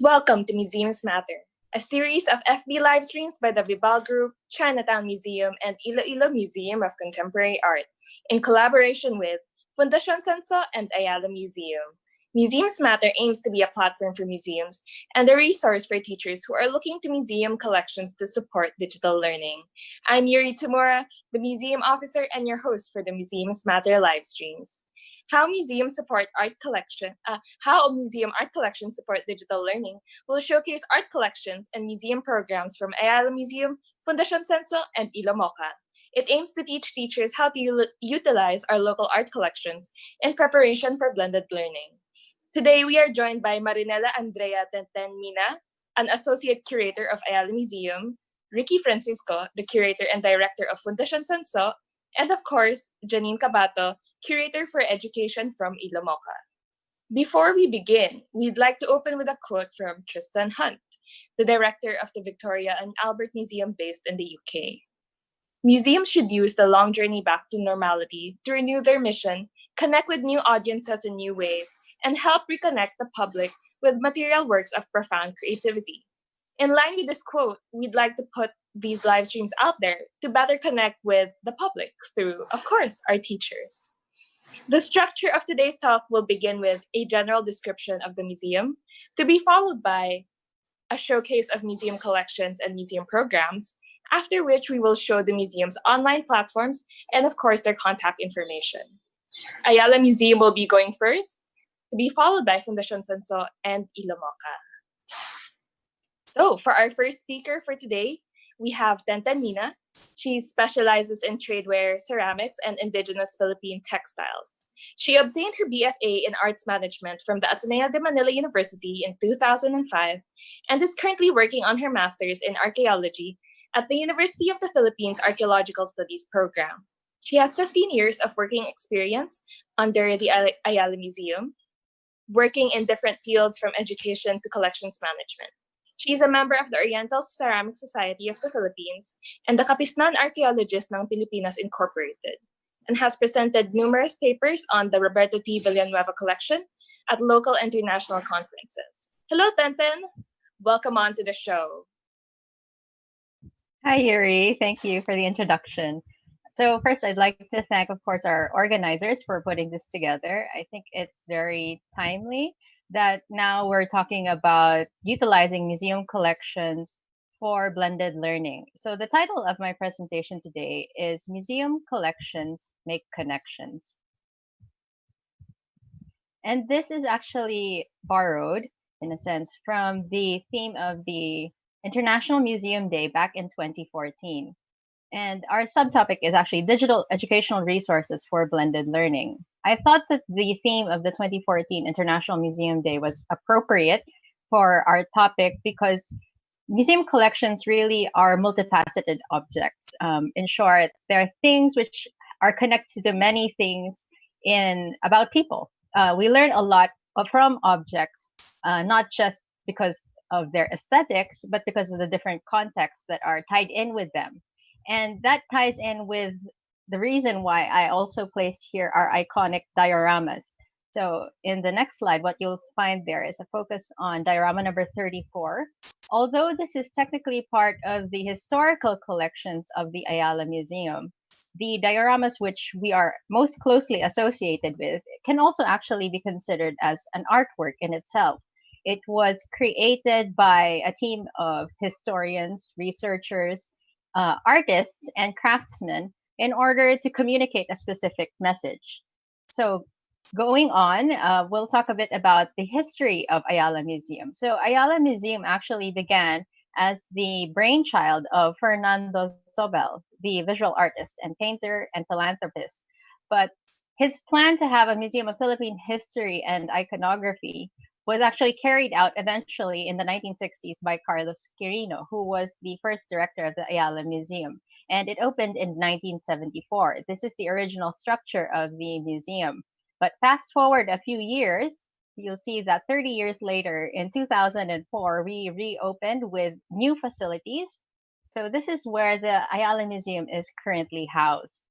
Welcome to Museums Matter, a series of FB live streams by the Vibal Group, Chinatown Museum, and Iloilo Museum of Contemporary Art, in collaboration with Fundación Senso and Ayala Museum. Museums Matter aims to be a platform for museums and a resource for teachers who are looking to museum collections to support digital learning. I'm Yuri Tamura, the museum officer and your host for the Museums Matter live streams. How museums support art collection, how museum art collections support digital learning will showcase art collections and museum programs from Ayala Museum, Fundación Senso, and Ilomoca. It aims to teach teachers how to utilize our local art collections in preparation for blended learning. Today, we are joined by Marinela Andrea Tenten Mina, an associate curator of Ayala Museum, Ricky Francisco, the curator and director of Fundación Senso, and of course, Janine Cabato, curator for education from Ilomoca. Before we begin, we'd like to open with a quote from Tristan Hunt, the director of the Victoria and Albert Museum based in the UK. Museums should use the long journey back to normality to renew their mission, connect with new audiences in new ways, and help reconnect the public with material works of profound creativity. In line with this quote, we'd like to put these live streams out there to better connect with the public through, of course, our teachers. The structure of today's talk will begin with a general description of the museum, to be followed by a showcase of museum collections and museum programs, after which we will show the museum's online platforms and, of course, their contact information. Ayala Museum will be going first, to be followed by Fundación Senso and Ilomoca. So, for our first speaker for today, we have Tenten Mina. She specializes in tradeware, ceramics, and indigenous Philippine textiles. She obtained her BFA in Arts Management from the Ateneo de Manila University in 2005 and is currently working on her master's in archaeology at the University of the Philippines Archaeological Studies program. She has 15 years of working experience under the Ayala Museum, working in different fields from education to collections management. She is a member of the Oriental Ceramic Society of the Philippines and the Kapisnan Archaeologist ng Pilipinas Incorporated, and has presented numerous papers on the Roberto T. Villanueva collection at local and international conferences. Hello, Tenten. Welcome on to the show. Hi, Yuri. Thank you for the introduction. So first, I'd like to thank, of course, our organizers for putting this together. I think it's very timely that now we're talking about utilizing museum collections for blended learning. So the title of my presentation today is Museum Collections Make Connections. And this is actually borrowed, in a sense, from the theme of the International Museum Day back in 2014. And our subtopic is actually digital educational resources for blended learning. I thought that the theme of the 2014 International Museum Day was appropriate for our topic because museum collections really are multifaceted objects. In short, there are things which are connected to many things about people. We learn a lot from objects, not just because of their aesthetics, but because of the different contexts that are tied in with them. And that ties in with the reason why I also placed here our iconic dioramas. So in the next slide, what you'll find there is a focus on diorama number 34. Although this is technically part of the historical collections of the Ayala Museum, the dioramas which we are most closely associated with can also actually be considered as an artwork in itself. It was created by a team of historians, researchers, artists, and craftsmen in order to communicate a specific message. So going on, we'll talk a bit about the history of Ayala Museum. So Ayala Museum actually began as the brainchild of Fernando Zobel, the visual artist and painter and philanthropist. But his plan to have a museum of Philippine history and iconography was actually carried out eventually in the 1960s by Carlos Quirino, who was the first director of the Ayala Museum. And it opened in 1974. This is the original structure of the museum. But fast forward a few years, you'll see that 30 years later, in 2004, we reopened with new facilities. So this is where the Ayala Museum is currently housed.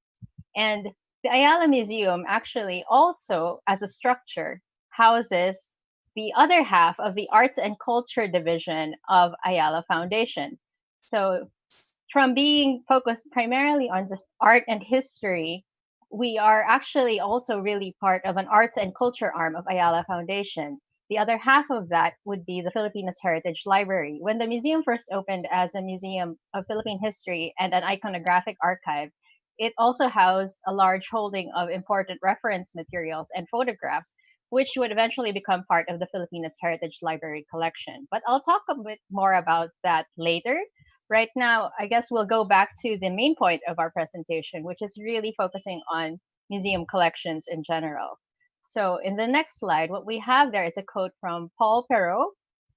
And the Ayala Museum actually also, as a structure, houses the other half of the Arts and Culture Division of Ayala Foundation. So from being focused primarily on just art and history, we are actually also really part of an arts and culture arm of Ayala Foundation. The other half of that would be the Filipinas Heritage Library. When the museum first opened as a museum of Philippine history and an iconographic archive, it also housed a large holding of important reference materials and photographs, which would eventually become part of the Filipinas Heritage Library collection. But I'll talk a bit more about that later. Right now, I guess we'll go back to the main point of our presentation, which is really focusing on museum collections in general. So in the next slide, what we have there is a quote from Paul Perot,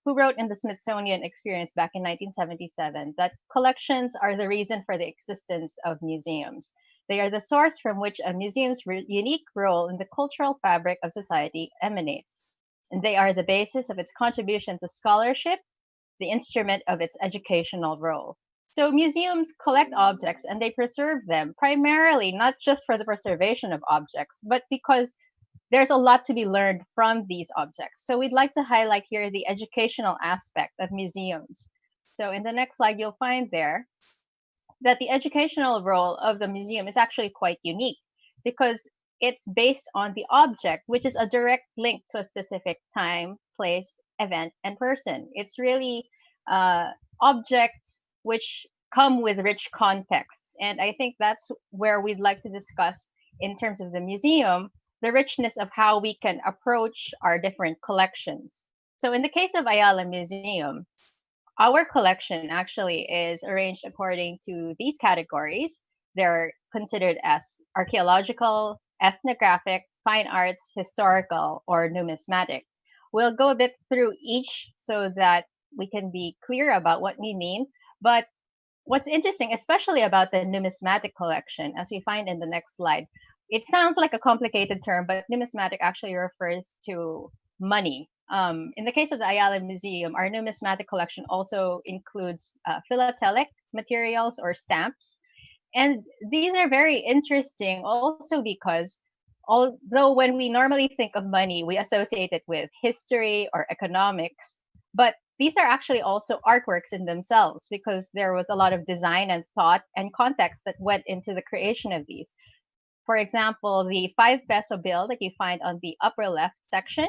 who wrote in the Smithsonian Experience back in 1977 that collections are the reason for the existence of museums. They are the source from which a museum's unique role in the cultural fabric of society emanates. And they are the basis of its contribution to scholarship, the instrument of its educational role. So museums collect objects and they preserve them primarily not just for the preservation of objects, but because there's a lot to be learned from these objects. So we'd like to highlight here the educational aspect of museums. So in the next slide, you'll find there that the educational role of the museum is actually quite unique because it's based on the object, which is a direct link to a specific time, place, event, and person. It's really objects which come with rich contexts. And I think that's where we'd like to discuss in terms of the museum, the richness of how we can approach our different collections. So in the case of Ayala Museum, our collection actually is arranged according to these categories. They're considered as archaeological, ethnographic, fine arts, historical, or numismatic. We'll go a bit through each so that we can be clear about what we mean. But what's interesting, especially about the numismatic collection, as we find in the next slide, it sounds like a complicated term, but numismatic actually refers to money. In the case of the Ayala Museum, our numismatic collection also includes philatelic materials or stamps. And these are very interesting also because although when we normally think of money, we associate it with history or economics, but these are actually also artworks in themselves because there was a lot of design and thought and context that went into the creation of these. For example, the 5 peso bill that you find on the upper left section,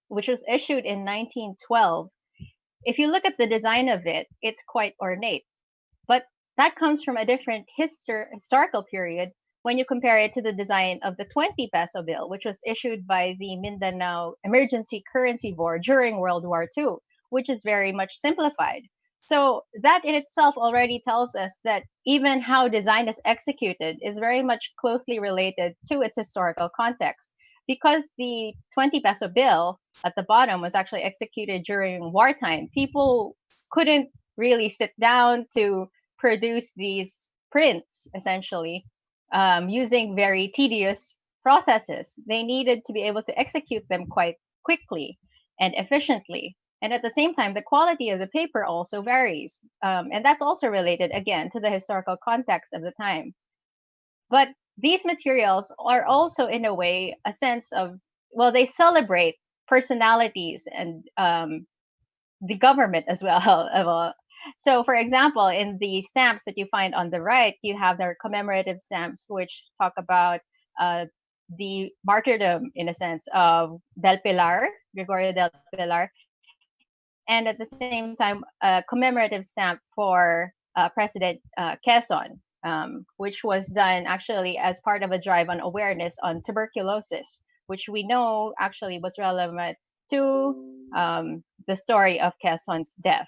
which was issued in 1912, if you look at the design of it, it's quite ornate. But that comes from a different historical period when you compare it to the design of the 20 peso bill, which was issued by the Mindanao Emergency Currency Board during World War II, which is very much simplified. So that in itself already tells us that even how design is executed is very much closely related to its historical context. Because the 20 peso bill at the bottom was actually executed during wartime, people couldn't really sit down to produce these prints, essentially, using very tedious processes. They needed to be able to execute them quite quickly and efficiently. And at the same time, the quality of the paper also varies. And that's also related, again, to the historical context of the time. But these materials are also, in a way, a sense of, well, they celebrate personalities and the government as well. So, for example, in the stamps that you find on the right, you have their commemorative stamps, which talk about the martyrdom, in a sense, of Del Pilar, Gregorio Del Pilar, and at the same time, a commemorative stamp for President Quezon, which was done actually as part of a drive on awareness on tuberculosis, which we know actually was relevant to the story of Quezon's death.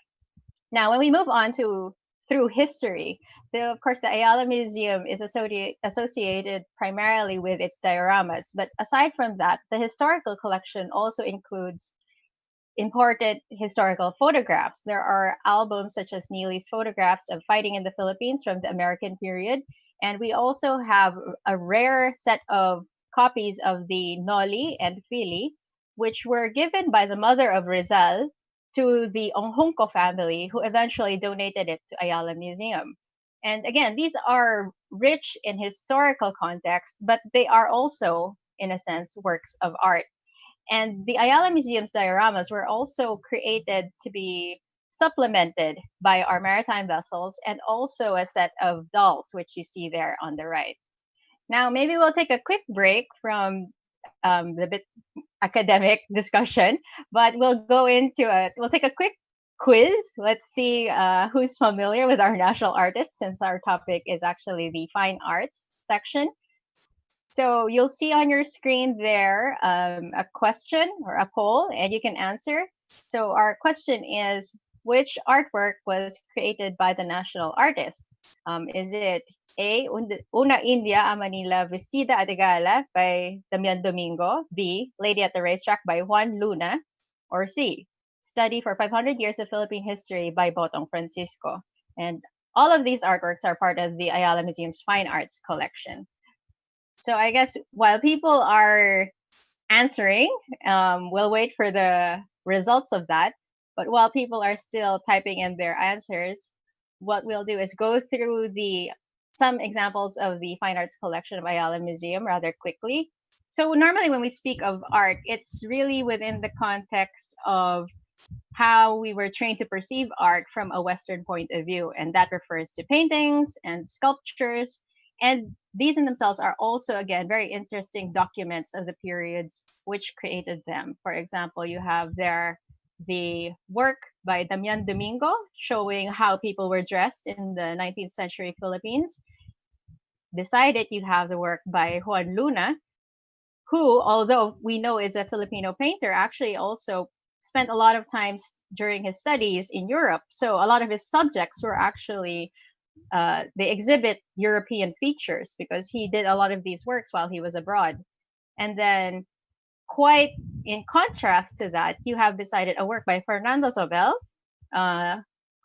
Now, when we move on to through history, of course, the Ayala Museum is associated primarily with its dioramas. But aside from that, the historical collection also includes important historical photographs. There are albums such as Neely's photographs of fighting in the Philippines from the American period. And we also have a rare set of copies of the Noli and Fili, which were given by the mother of Rizal to the Onghunco family, who eventually donated it to Ayala Museum. And again, these are rich in historical context, but they are also, in a sense, works of art. And the Ayala Museum's dioramas were also created to be supplemented by our maritime vessels and also a set of dolls, which you see there on the right. Now, maybe we'll take a quick break from the bit academic discussion, but we'll take a quick quiz. Let's see who's familiar with our national artists, since our topic is actually the fine arts section. So you'll see on your screen there a question or a poll, and you can answer. So our question is, which artwork was created by the national artist? Is it A, Una India a Manila Vestida a de Gala by Damian Domingo, B, Lady at the Racetrack by Juan Luna, or C, Study for 500 Years of Philippine History by Botong Francisco? And all of these artworks are part of the Ayala Museum's Fine Arts collection. So I guess while people are answering, we'll wait for the results of that. But while people are still typing in their answers, what we'll do is go through some examples of the fine arts collection of Ayala Museum rather quickly. So normally when we speak of art, it's really within the context of how we were trained to perceive art from a Western point of view. And that refers to paintings and sculptures. And these in themselves are also, again, very interesting documents of the periods which created them. For example, you have there the work by Damian Domingo showing how people were dressed in the 19th century Philippines. Beside it, you have the work by Juan Luna, who, although we know is a Filipino painter, actually also spent a lot of time during his studies in Europe. So a lot of his subjects were actually they exhibit European features because he did a lot of these works while he was abroad. And then, quite in contrast to that, you have beside it a work by Fernando Zobel,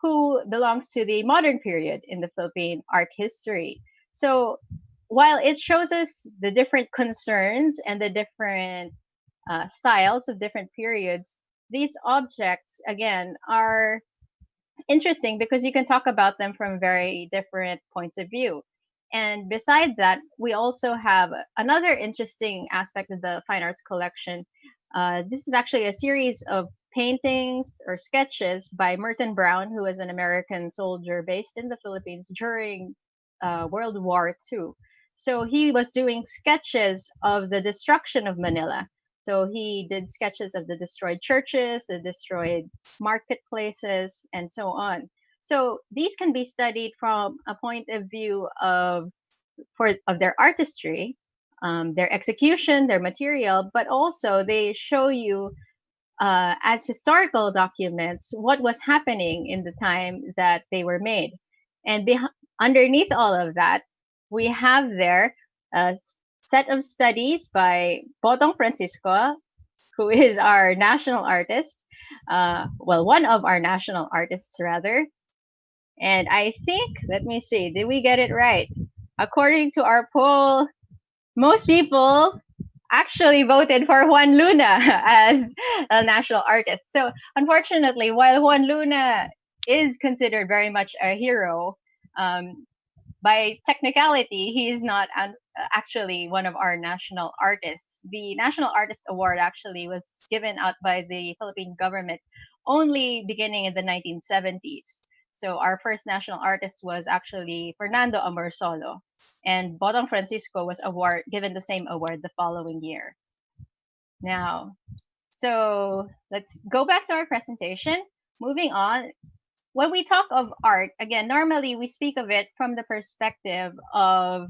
who belongs to the modern period in the Philippine art history. So while it shows us the different concerns and the different styles of different periods, these objects, again, are interesting because you can talk about them from very different points of view. And beside that, we also have another interesting aspect of the fine arts collection. This is actually a series of paintings or sketches by Merton Brown, who was an American soldier based in the Philippines during World War II. So he was doing sketches of the destruction of Manila. So he did sketches of the destroyed churches, the destroyed marketplaces, and so on. So these can be studied from a point of view of their artistry, their execution, their material, but also they show you as historical documents what was happening in the time that they were made. And underneath all of that, we have there a set of studies by Botong Francisco, who is our national artist. One of our national artists, rather. And I think, let me see, did we get it right? According to our poll, most people actually voted for Juan Luna as a national artist. So unfortunately, while Juan Luna is considered very much a hero, by technicality, he is not actually one of our national artists. The National Artist Award actually was given out by the Philippine government only beginning in the 1970s. So our first national artist was actually Fernando Amorsolo, and Botong Francisco was given the same award the following year. Now, so let's go back to our presentation. Moving on, when we talk of art, again, normally we speak of it from the perspective of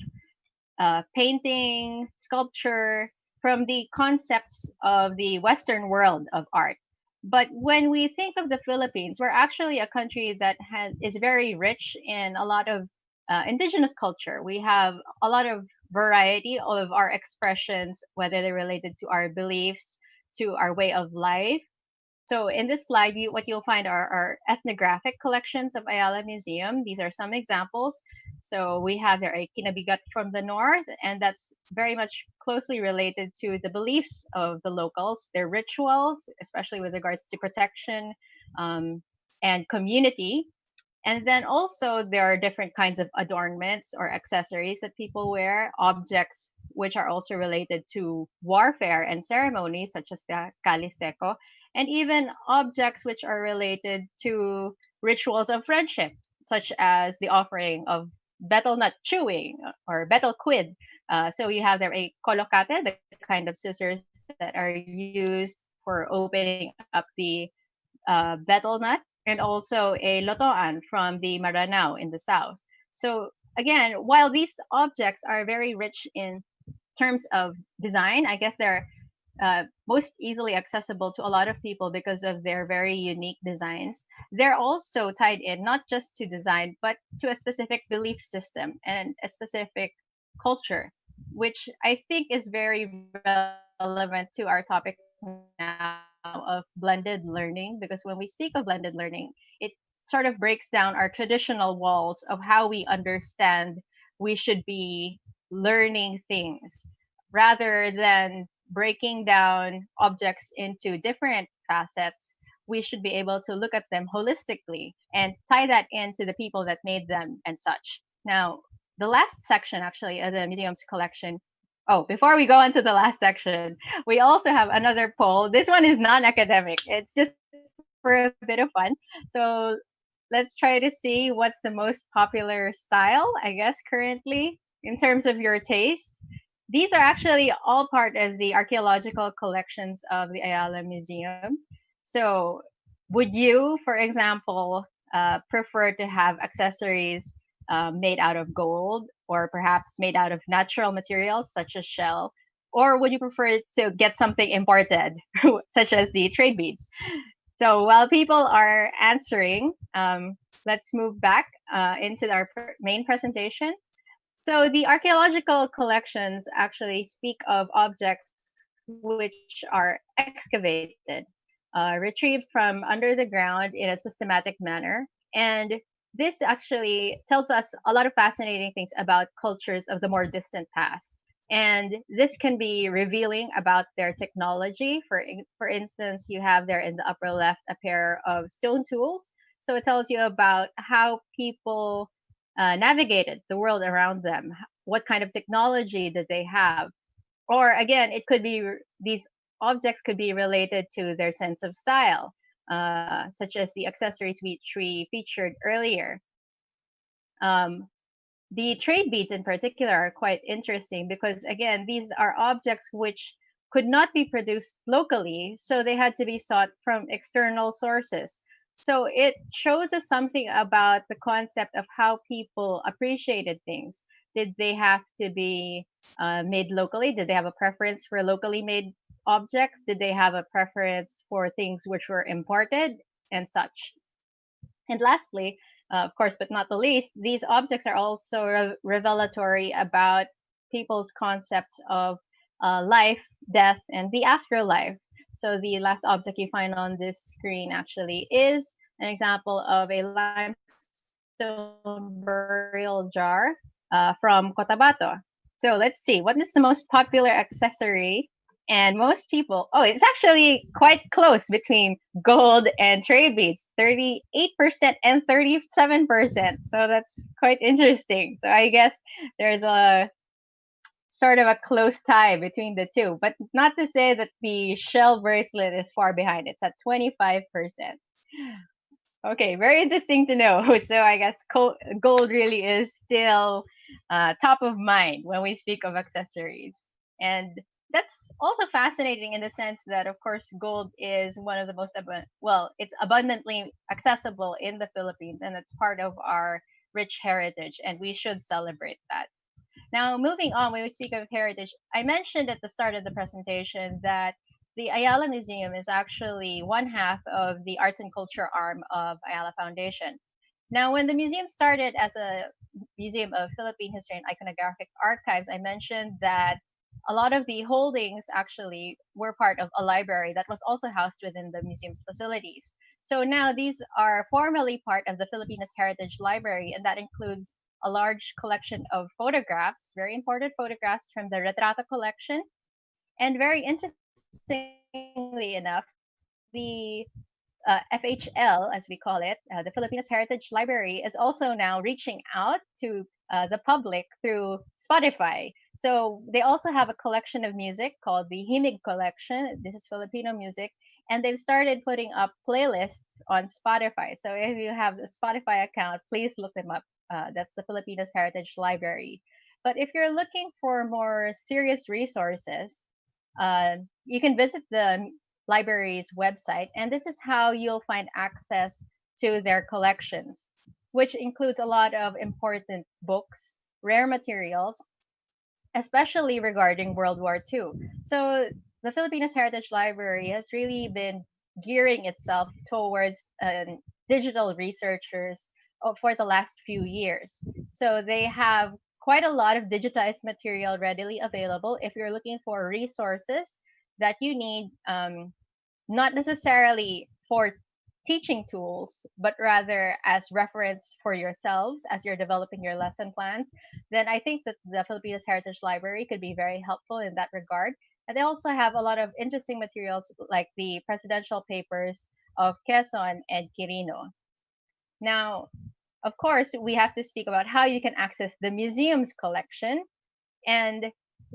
painting, sculpture, from the concepts of the Western world of art. But when we think of the Philippines, we're actually a country that is very rich in a lot of indigenous culture. We have a lot of variety of our expressions, whether they're related to our beliefs, to our way of life. So in this slide, what you'll find are our ethnographic collections of Ayala Museum. These are some examples. So we have there a kinabigat from the north, and that's very much closely related to the beliefs of the locals, their rituals, especially with regards to protection and community. And then also there are different kinds of adornments or accessories that people wear, objects which are also related to warfare and ceremonies, such as the Kaliseco, and even objects which are related to rituals of friendship, such as the offering of betel nut chewing or betel quid. So you have there a colocate, the kind of scissors that are used for opening up the betel nut, and also a lotoan from the Maranao in the south. So again, while these objects are very rich in terms of design, I guess they're most easily accessible to a lot of people because of their very unique designs. They're also tied in not just to design, but to a specific belief system and a specific culture, which I think is very relevant to our topic now of blended learning. Because when we speak of blended learning, it sort of breaks down our traditional walls of how we understand we should be learning things rather than breaking down objects into different facets. We should be able to look at them holistically and tie that into the people that made them and such. Now, the last section actually of the museum's collection. Oh, before we go into the last section, we also have another poll. This one is non-academic. It's just for a bit of fun. So let's try to see what's the most popular style, I guess, currently in terms of your taste. These are actually all part of the archaeological collections of the Ayala Museum. So, would you, for example, prefer to have accessories made out of gold or perhaps made out of natural materials such as shell? Or would you prefer to get something imported, such as the trade beads? So while people are answering, let's move back into our main presentation. So the archaeological collections actually speak of objects which are excavated, retrieved from under the ground in a systematic manner. And this actually tells us a lot of fascinating things about cultures of the more distant past. And this can be revealing about their technology. For instance, you have there in the upper left a pair of stone tools. So it tells you about how people navigated the world around them. What kind of technology did they have? Or again, it could be these objects could be related to their sense of style, such as the accessories which we featured earlier. Um, the trade beads in particular are quite interesting because, again, these are objects which could not be produced locally, so they had to be sought from external sources. So it shows us something about the concept of how people appreciated things. Did they have to be made locally? Did they have a preference for locally made objects? Did they have a preference for things which were imported and such? And lastly, of course, but not the least, these objects are also revelatory about people's concepts of life, death, and the afterlife. So the last object you find on this screen actually is an example of a limestone burial jar from Cotabato. So let's see, what is the most popular accessory? And most people, oh, it's actually quite close between gold and trade beads, 38% and 37%. So that's quite interesting. So I guess there's a sort of a close tie between the two, but not to say that the shell bracelet is far behind. It's at 25%. Okay, very interesting to know. So I guess gold really is still top of mind when we speak of accessories. And that's also fascinating in the sense that, of course, gold is one of the most it's abundantly accessible in the Philippines, and it's part of our rich heritage, and we should celebrate that. Now, moving on, when we speak of heritage, I mentioned at the start of the presentation that the Ayala Museum is actually one half of the arts and culture arm of Ayala Foundation. Now, when the museum started as a museum of Philippine history and iconographic archives, I mentioned that a lot of the holdings actually were part of a library that was also housed within the museum's facilities. So now these are formally part of the Filipinas Heritage Library, and that includes a large collection of photographs, very important photographs from the Retrato collection. And very interestingly enough, the FHL, as we call it, the Filipinas Heritage Library, is also now reaching out to the public through Spotify. So they also have a collection of music called the Himig Collection. This is Filipino music, and they've started putting up playlists on Spotify. So if you have a Spotify account, please look them up. That's the Filipinos Heritage Library. But if you're looking for more serious resources, you can visit the library's website, and this is how you'll find access to their collections, which includes a lot of important books, rare materials, especially regarding World War II. So the Filipinos Heritage Library has really been gearing itself towards digital researchers for the last few years. So they have quite a lot of digitized material readily available if you're looking for resources that you need, not necessarily for teaching tools, but rather as reference for yourselves as you're developing your lesson plans, then I think that the Filipinos Heritage Library could be very helpful in that regard. And they also have a lot of interesting materials like the presidential papers of Quezon and Quirino. Now, of course, we have to speak about how you can access the museum's collection. And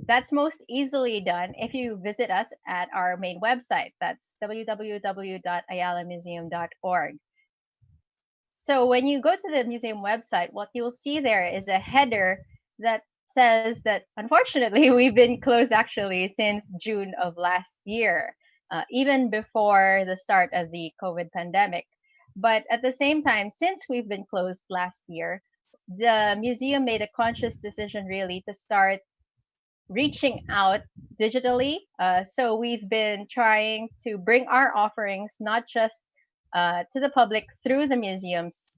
that's most easily done if you visit us at our main website. That's www.ayalamuseum.org. So when you go to the museum website, what you'll see there is a header that says that unfortunately we've been closed actually since June of last year, even before the start of the COVID pandemic. But at the same time, since we've been closed last year, the museum made a conscious decision really to start reaching out digitally. So we've been trying to bring our offerings not just to the public through the museum's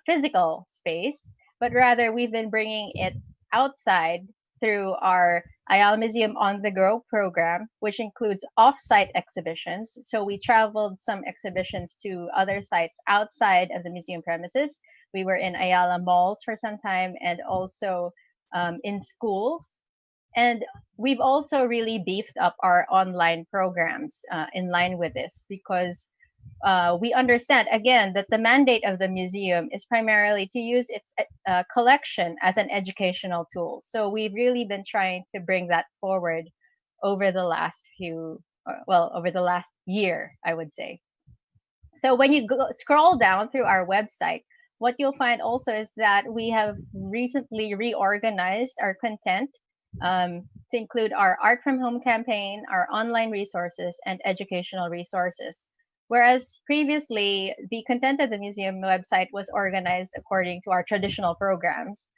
physical space, but rather we've been bringing it outside through our Ayala Museum on the Go program, which includes off-site exhibitions. So we traveled some exhibitions to other sites outside of the museum premises. We were in Ayala malls for some time and also in schools. And we've also really beefed up our online programs in line with this because we understand, again, that the mandate of the museum is primarily to use its collection as an educational tool. So we've really been trying to bring that forward over the last over the last year, I would say. So when you scroll down through our website, what you'll find also is that we have recently reorganized our content to include our Art from Home campaign, our online resources, and educational resources. Whereas previously, the content of the museum website was organized according to our traditional programs,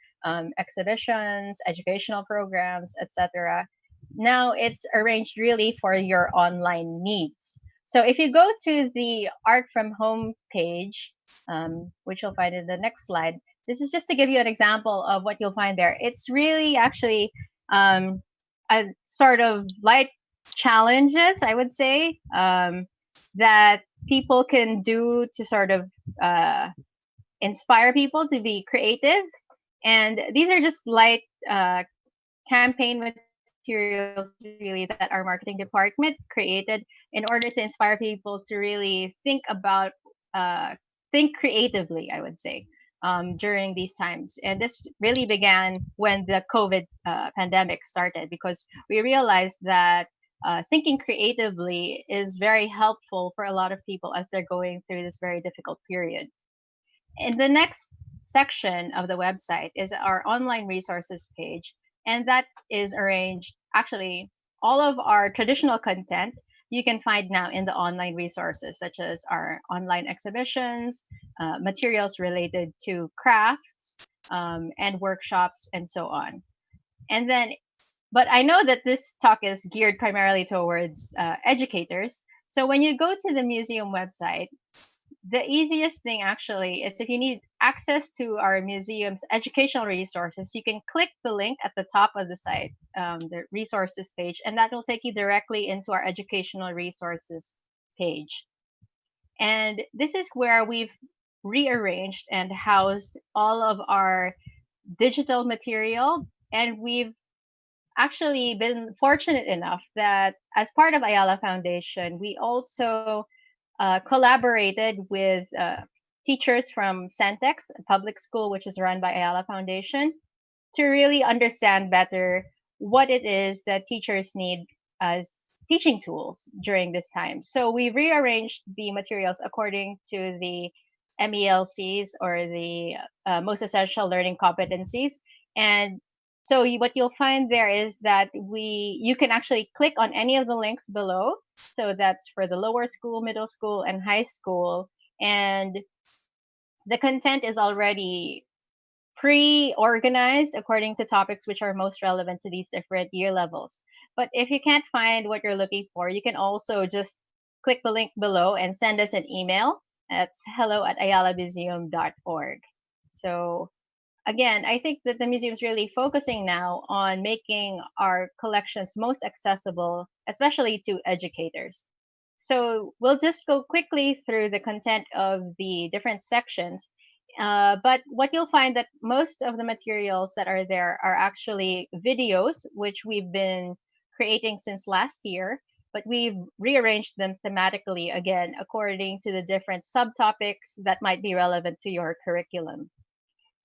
exhibitions, educational programs, etc. Now it's arranged really for your online needs. So if you go to the Art from Home page, which you'll find in the next slide, this is just to give you an example of what you'll find there. It's really actually a sort of light challenges, I would say, that people can do to sort of inspire people to be creative. And these are just light campaign materials really that our marketing department created in order to inspire people to really think creatively, I would say, during these times. And this really began when the COVID pandemic started because we realized that thinking creatively is very helpful for a lot of people as they're going through this very difficult period. In the next section of the website is our online resources page, and that is arranged actually all of our traditional content you can find now in the online resources, such as our online exhibitions, materials related to crafts, and workshops, and so on. And then, but I know that this talk is geared primarily towards educators. So when you go to the museum website, the easiest thing actually is if you need access to our museum's educational resources, you can click the link at the top of the site, the resources page, and that will take you directly into our educational resources page. And this is where we've rearranged and housed all of our digital material. And we've actually been fortunate enough that as part of Ayala Foundation, we also collaborated with teachers from Santex, a public school which is run by Ayala Foundation. to really understand better what it is that teachers need as teaching tools during this time. So we rearranged the materials according to the MELCs, or the most essential learning competencies. And so what you'll find there is that you can actually click on any of the links below. So that's for the lower school, middle school, and high school. And the content is already pre-organized according to topics which are most relevant to these different year levels. But if you can't find what you're looking for, you can also just click the link below and send us an email. That's hello@ayalamuseum.org. So again, I think that the museum is really focusing now on making our collections most accessible, especially to educators. So we'll just go quickly through the content of the different sections. But what you'll find that most of the materials that are there are actually videos, which we've been creating since last year, but we've rearranged them thematically again according to the different subtopics that might be relevant to your curriculum.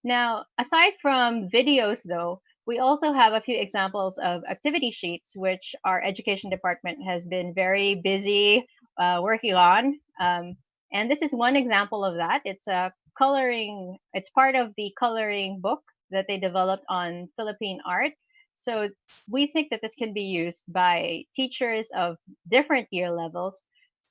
Now, aside from videos, though, we also have a few examples of activity sheets, which our education department has been very busy working on. And this is one example of that. It's a coloring, it's part of the coloring book that they developed on Philippine art. So we think that this can be used by teachers of different year levels,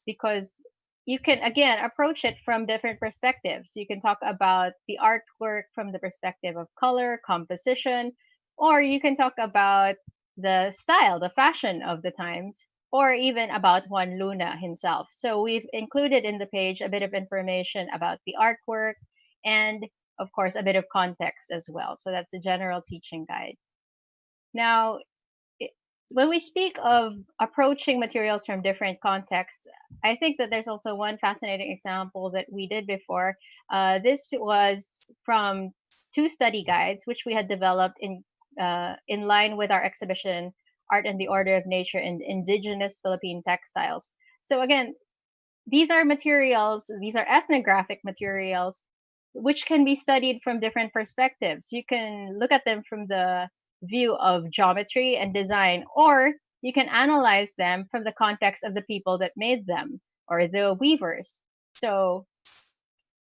because you can again approach it from different perspectives. You can talk about the artwork from the perspective of color, composition, or you can talk about the style, the fashion of the times, or even about Juan Luna himself. So we've included in the page a bit of information about the artwork and, of course, a bit of context as well. So that's a general teaching guide. Now, when we speak of approaching materials from different contexts, I think that there's also one fascinating example that we did before. This was from two study guides, which we had developed in line with our exhibition, Art and the Order of Nature in Indigenous Philippine Textiles. So again, these are materials, these are ethnographic materials, which can be studied from different perspectives. You can look at them from the view of geometry and design, or you can analyze them from the context of the people that made them, or the weavers. So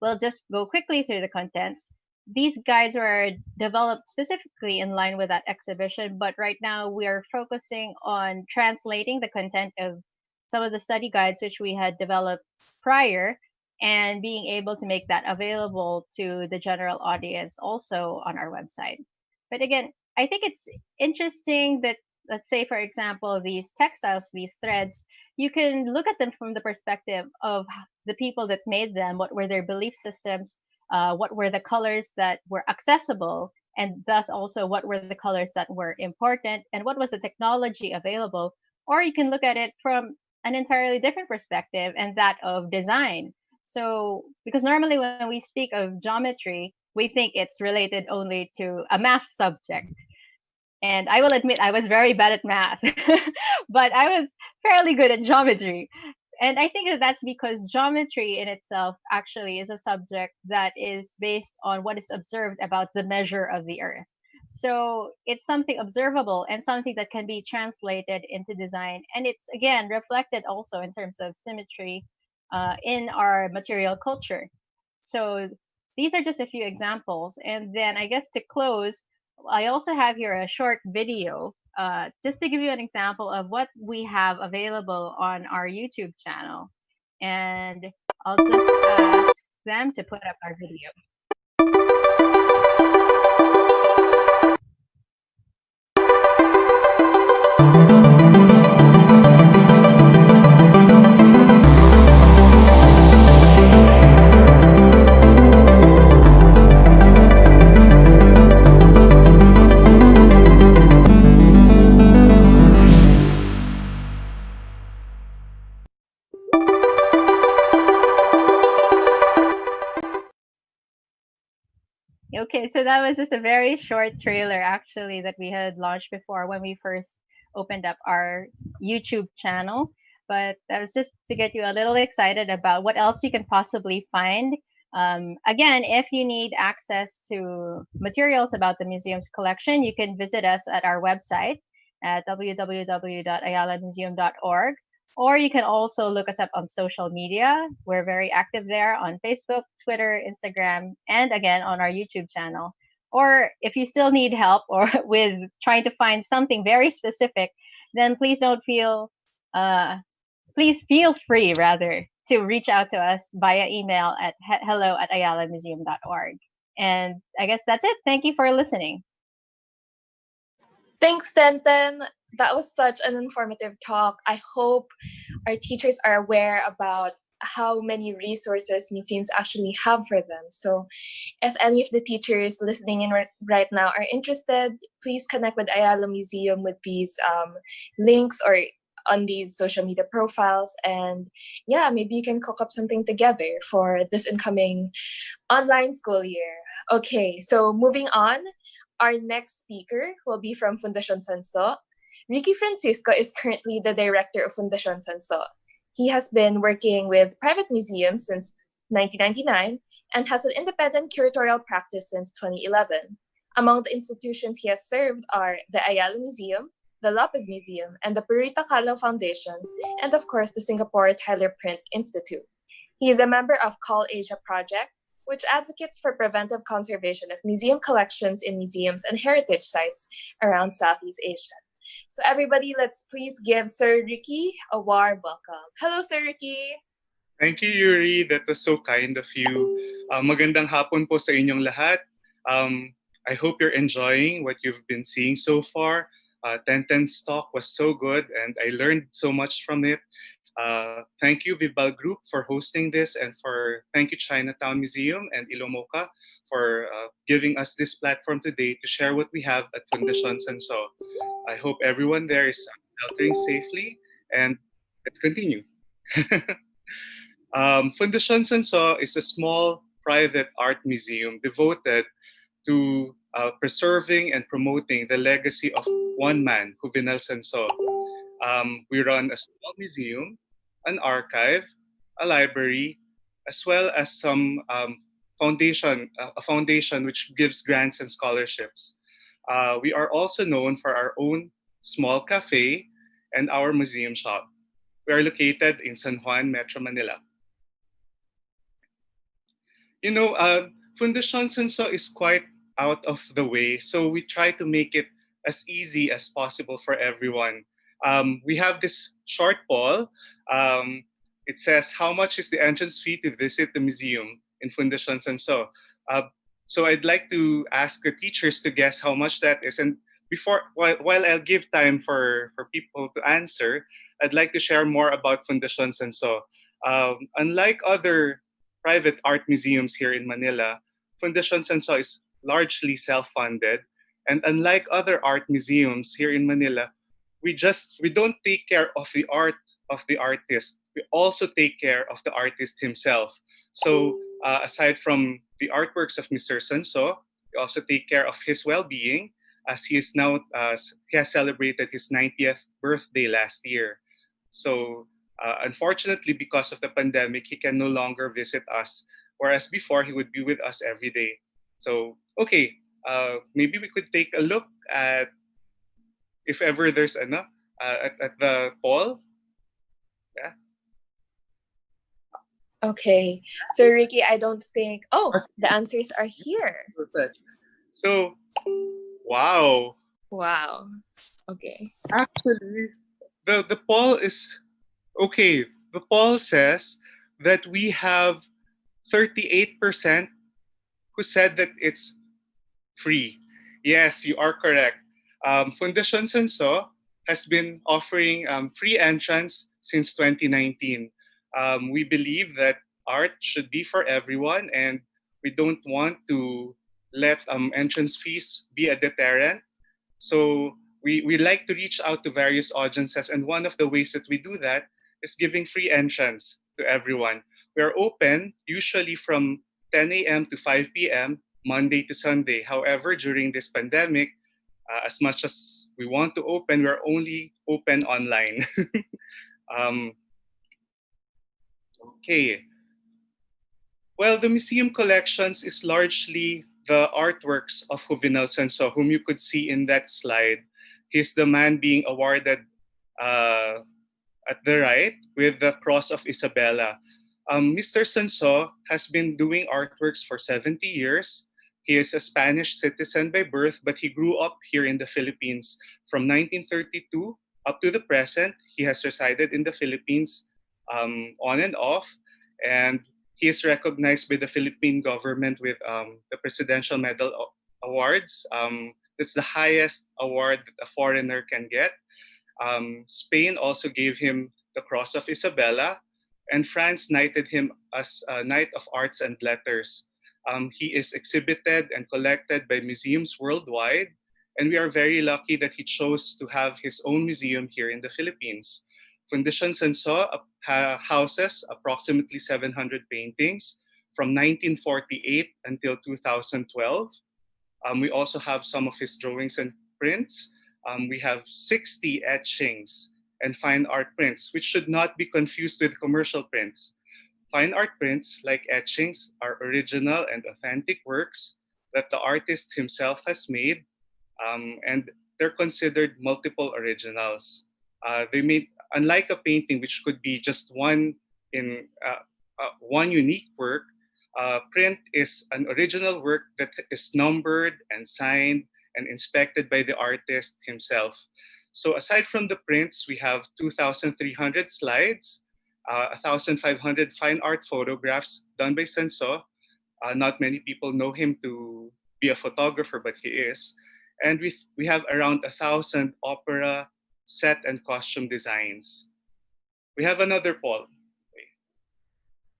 we'll just go quickly through the contents. These guides were developed specifically in line with that exhibition, but right now we are focusing on translating the content of some of the study guides which we had developed prior, and being able to make that available to the general audience also on our website. But again, I think it's interesting that, let's say, for example, these textiles, these threads, you can look at them from the perspective of the people that made them. What were their belief systems? What were the colors that were accessible? And thus also, what were the colors that were important? And what was the technology available? Or you can look at it from an entirely different perspective, and that of design. So, because normally when we speak of geometry, we think it's related only to a math subject. And I will admit I was very bad at math, but I was fairly good at geometry. And I think that that's because geometry in itself actually is a subject that is based on what is observed about the measure of the earth. So it's something observable and something that can be translated into design. And it's, again, reflected also in terms of symmetry in our material culture. So these are just a few examples. And then I guess to close, I also have here a short video just to give you an example of what we have available on our YouTube channel. And I'll just ask them to put up our video. Okay, so that was just a very short trailer actually that we had launched before when we first opened up our YouTube channel. But that was just to get you a little excited about what else you can possibly find Again, if you need access to materials about the museum's collection, you can visit us at our website at www.ayalamuseum.org. Or you can also look us up on social media. We're very active there on Facebook, Twitter, Instagram, and again on our YouTube channel. Or if you still need help or with trying to find something very specific, then please feel free rather to reach out to us via email at hello@ayalamuseum.org. And I guess that's it. Thank you for listening. Thanks, Tenten. That was such an informative talk. I hope our teachers are aware about how many resources museums actually have for them. So if any of the teachers listening in right now are interested, please connect with Ayala Museum with these links or on these social media profiles. And yeah, maybe you can cook up something together for this incoming online school year. Okay, so moving on, our next speaker will be from Fundación Sanso. Ricky Francisco is currently the director of Fundación Sanso. He has been working with private museums since 1999 and has an independent curatorial practice since 2011. Among the institutions he has served are the Ayala Museum, the Lopez Museum, and the Purita Kahlo Foundation, and of course the Singapore Tyler Print Institute. He is a member of Call Asia Project, which advocates for preventive conservation of museum collections in museums and heritage sites around Southeast Asia. So everybody, let's please give Sir Ricky a warm welcome. Hello, Sir Ricky. Thank you, Yuri. That was so kind of you. Magandang hapon po sa inyong lahat. I hope you're enjoying what you've been seeing so far. Tenten's talk was so good and I learned so much from it. Thank you, Vibal Group, for hosting this, and thank you, Chinatown Museum and Ilomoka for giving us this platform today to share what we have at Fundación Sanso. I hope everyone there is sheltering safely, and let's continue. Fundación Sanso is a small private art museum devoted to preserving and promoting the legacy of one man, Juvenal Sanso. We run a small museum, an archive, a library, as well as some a foundation which gives grants and scholarships. We are also known for our own small cafe and our museum shop. We are located in San Juan, Metro Manila. You know, Fundación Sanso is quite out of the way, so we try to make it as easy as possible for everyone. We have this short poll. It says, how much is the entrance fee to visit the museum in Fundación Sanso? So I'd like to ask the teachers to guess how much that is. And while I'll give time for people to answer, I'd like to share more about Fundación Sanso. Unlike other private art museums here in Manila, Fundación Sanso is largely self-funded. And unlike other art museums here in Manila, we don't take care of the art of the artist. We also take care of the artist himself. So aside from the artworks of Mr. Sanso, we also take care of his well-being, as he is now he has celebrated his 90th birthday last year. So unfortunately, because of the pandemic, he can no longer visit us, whereas before he would be with us every day. So okay, maybe we could take a look at, if ever there's at the poll. Yeah. Okay, so Ricky, I don't think. Oh, the answers are here. So, wow. Wow. Okay. Actually, the poll is okay. The poll says that we have 38% who said that it's free. Yes, you are correct. Fundación Sanso has been offering free entrance since 2019. We believe that art should be for everyone, and we don't want to let entrance fees be a deterrent. So we like to reach out to various audiences, and one of the ways that we do that is giving free entrance to everyone. We are open usually from 10 a.m. to 5 p.m. Monday to Sunday. However, during this pandemic, as much as we want to open, we're only open online. Okay. Well, the museum collections is largely the artworks of Juvenal Senso, whom you could see in that slide. He's the man being awarded uh, at the right with the Cross of Isabella. Mr. Senso has been doing artworks for 70 years. He is a Spanish citizen by birth, but he grew up here in the Philippines from 1932 up to the present. He has resided in the Philippines on and off, and he is recognized by the Philippine government with the Presidential Medal Awards. It's the highest award that a foreigner can get. Spain also gave him the Cross of Isabella, and France knighted him as a Knight of Arts and Letters. He is exhibited and collected by museums worldwide, and we are very lucky that he chose to have his own museum here in the Philippines. Fundación Senso houses approximately 700 paintings from 1948 until 2012. We also have some of his drawings and prints. We have 60 etchings and fine art prints, which should not be confused with commercial prints. Fine art prints, like etchings, are original and authentic works that the artist himself has made, and they're considered multiple originals. They made, unlike a painting, which could be just one unique work, print is an original work that is numbered and signed and inspected by the artist himself. So aside from the prints, we have 2,300 slides, 1,500 fine art photographs done by Senso. Not many people know him to be a photographer, but he is. And we have around 1,000 opera set and costume designs. We have another poll.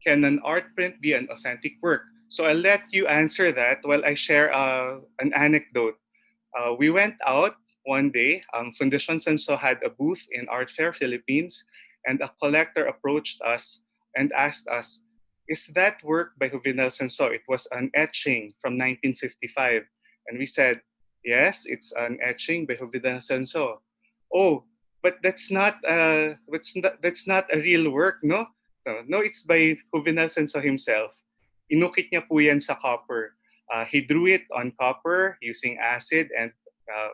Can an art print be an authentic work? So I'll let you answer that while I share an anecdote. We went out one day. Fundación Senso had a booth in Art Fair Philippines, and a collector approached us and asked us, "Is that work by Juvenal Senso?" It was an etching from 1955. And we said, "Yes, it's an etching by Juvenal Senso." "Oh, but that's not a real work, no?" No, it's by Juvenal Senso himself. Inukit niya po yan sa copper. He drew it on copper using acid and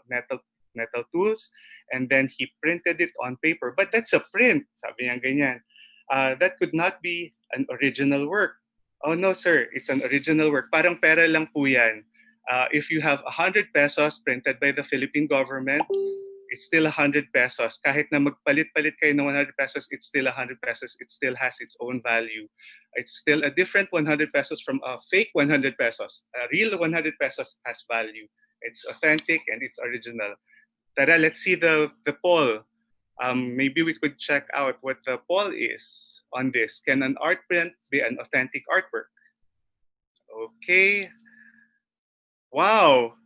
metal tools, and then he printed it on paper. But that's a print, sabi niya ganyan. That could not be an original work. Oh no, sir, it's an original work. Parang pera lang po yan. If you have 100 pesos printed by the Philippine government, it's still 100 pesos. Kahit na magpalit-palit kayo ng 100 pesos, it's still 100 pesos. It still has its own value. It's still a different 100 pesos from a fake 100 pesos. A real 100 pesos has value. It's authentic and it's original. Tara, let's see the poll. Maybe we could check out what the poll is on this. Can an art print be an authentic artwork? Okay. Wow.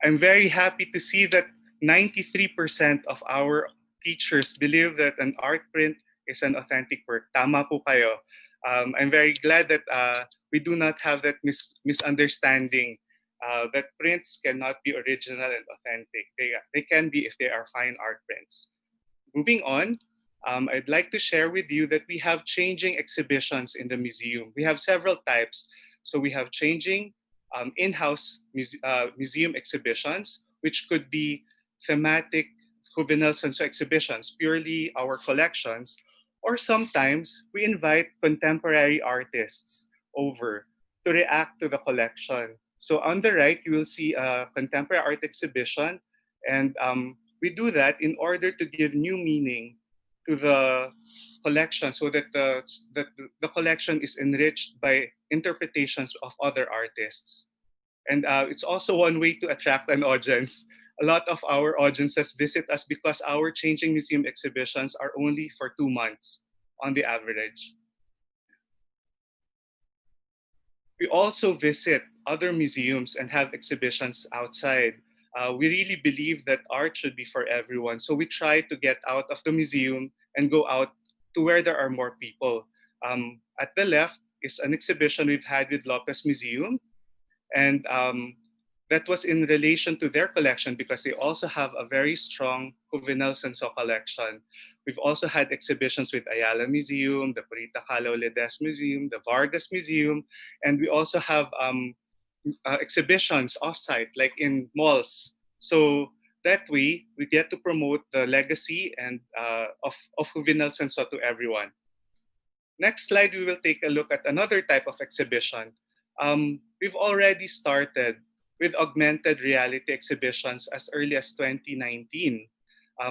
I'm very happy to see that 93% of our teachers believe that an art print is an authentic work. Tama po kayo. I'm very glad that we do not have that misunderstanding that prints cannot be original and authentic. They can be if they are fine art prints. Moving on, I'd like to share with you that we have changing exhibitions in the museum. We have several types. So we have changing in-house museum exhibitions, which could be thematic Juvenal Senso exhibitions, purely our collections, or sometimes we invite contemporary artists over to react to the collection. So on the right, you will see a contemporary art exhibition, and we do that in order to give new meaning to the collection so that the collection is enriched by interpretations of other artists. And it's also one way to attract an audience. A lot of our audiences visit us because our changing museum exhibitions are only for 2 months on the average. We also visit other museums and have exhibitions outside. We really believe that art should be for everyone. So we try to get out of the museum and go out to where there are more people. At the left is an exhibition we've had with Lopez Museum. And that was in relation to their collection because they also have a very strong Juvenal Senso collection. We've also had exhibitions with Ayala Museum, the Purita Calao Ledes Museum, the Vargas Museum, and we also have exhibitions offsite, like in malls. So that way, we get to promote the legacy and of Juvenal Senso to everyone. Next slide, we will take a look at another type of exhibition. We've already started with augmented reality exhibitions as early as 2019.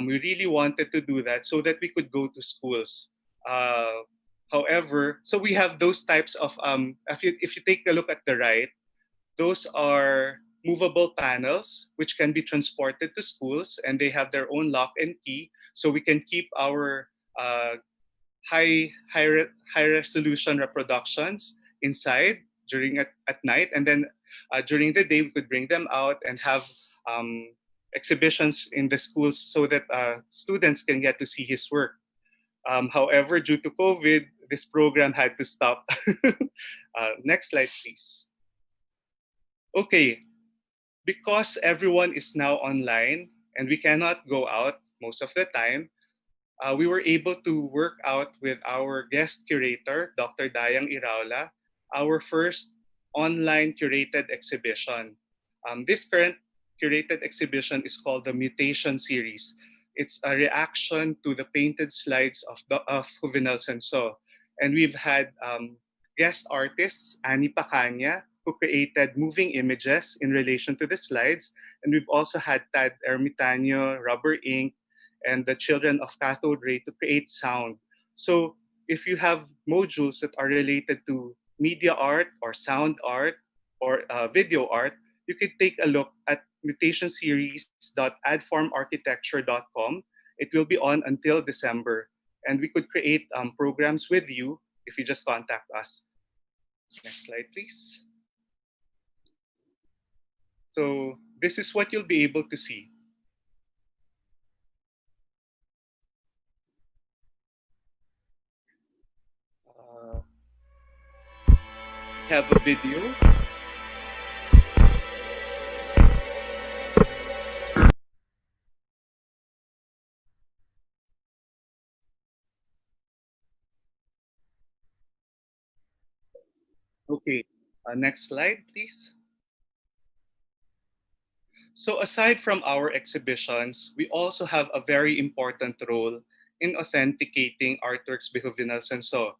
We really wanted to do that so that we could go to schools. However, so we have those types of, if you take a look at the right, those are movable panels which can be transported to schools, and they have their own lock and key, so we can keep our high resolution reproductions inside during at night, and then during the day we could bring them out and have exhibitions in the schools so that students can get to see his work. However, due to COVID, this program had to stop. Next slide, please. Okay, because everyone is now online and we cannot go out most of the time, we were able to work out with our guest curator, Dr. Dayang Iraula, our first online curated exhibition. This current curated exhibition is called the Mutation Series. It's a reaction to the painted slides of Juvenal Senso. And we've had guest artists, Annie Pacanya, who created moving images in relation to the slides. And we've also had Tad Ermitaño, Rubber Ink, and the children of Cathode Ray to create sound. So if you have modules that are related to media art or sound art or video art, you could take a look at mutationseries.adformarchitecture.com. It will be on until December. And we could create programs with you if you just contact us. Next slide, please. So this is what you'll be able to see. Have a video. Okay, next slide, please. So aside from our exhibitions, we also have a very important role in authenticating artworks by Juvenal Senso.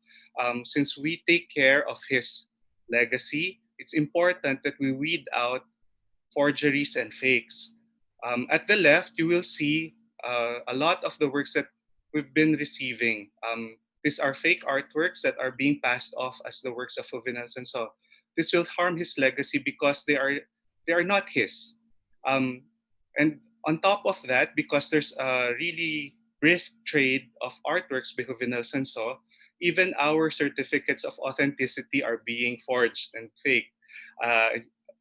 Since we take care of his legacy, it's important that we weed out forgeries and fakes. At the left, you will see a lot of the works that we've been receiving. These are fake artworks that are being passed off as the works of Juvenal Senso. This will harm his legacy because they are not his. And on top of that, because there's a really brisk trade of artworks by Juvenal Senso, even our certificates of authenticity are being forged and faked.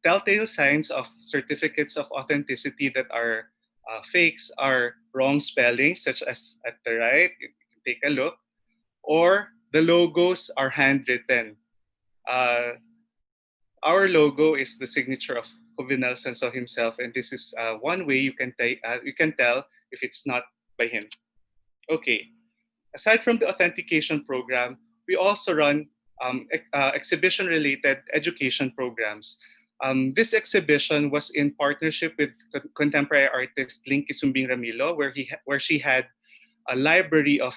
Telltale signs of certificates of authenticity that are fakes are wrong spellings, such as at the right, you can take a look, or the logos are handwritten. Our logo is the signature of Juvenal Senso himself, and this is one way you can tell if it's not by him. Okay. Aside from the authentication program, we also run exhibition-related education programs. This exhibition was in partnership with contemporary artist Linky Sumbing Ramilo, where she had a library of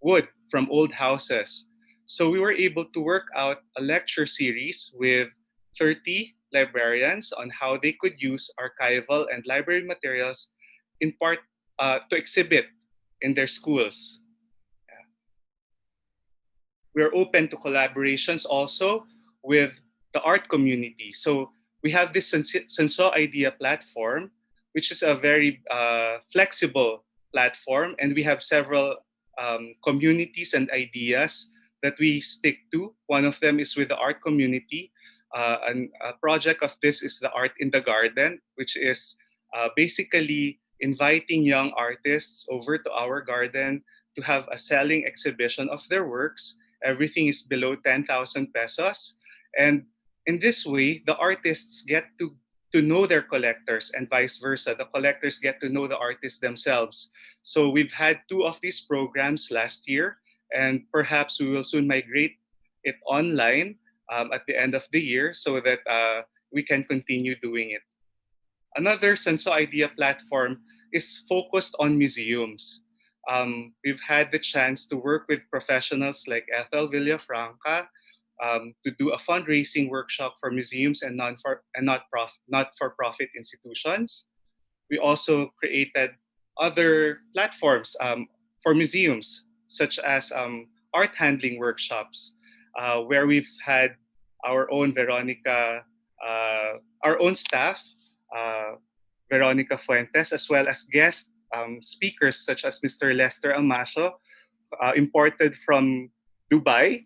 wood from old houses. So we were able to work out a lecture series with 30 librarians on how they could use archival and library materials in part to exhibit in their schools. We're open to collaborations also with the art community. So we have this Senso Idea platform, which is a very flexible platform, and we have several communities and ideas that we stick to. One of them is with the art community. And a project of this is the Art in the Garden, which is basically inviting young artists over to our garden to have a selling exhibition of their works. Everything is below 10,000 pesos. And in this way, the artists get to to know their collectors, and vice versa. The collectors get to know the artists themselves. So we've had 2 of these programs last year, and perhaps we will soon migrate it online at the end of the year so that we can continue doing it. Another Senso Idea platform is focused on museums. We've had the chance to work with professionals like Ethel Villafranca to do a fundraising workshop for museums and not-for-profit institutions. We also created other platforms for museums, such as art handling workshops, where we've had our own our own staff, uh, Veronica Fuentes, as well as guest speakers such as Mr. Lester Almasio, imported from Dubai.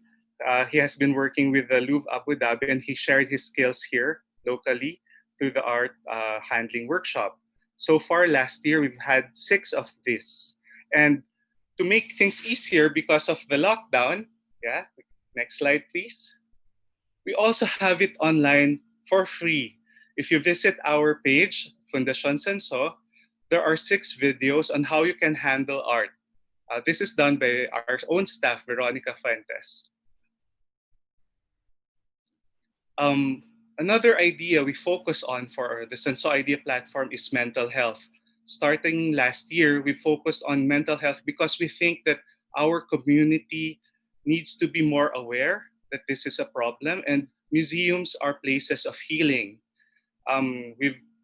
He has been working with the Louvre Abu Dhabi, and he shared his skills here locally through the art handling workshop. So far last year, we've had 6 of these. And to make things easier because of the lockdown, yeah, next slide, please. We also have it online for free. If you visit our page, Fundación Senso, there are 6 videos on how you can handle art. This is done by our own staff, Veronica Fuentes. Another idea we focus on for the Senso Idea platform is mental health. Starting last year, we focused on mental health because we think that our community needs to be more aware that this is a problem, and museums are places of healing.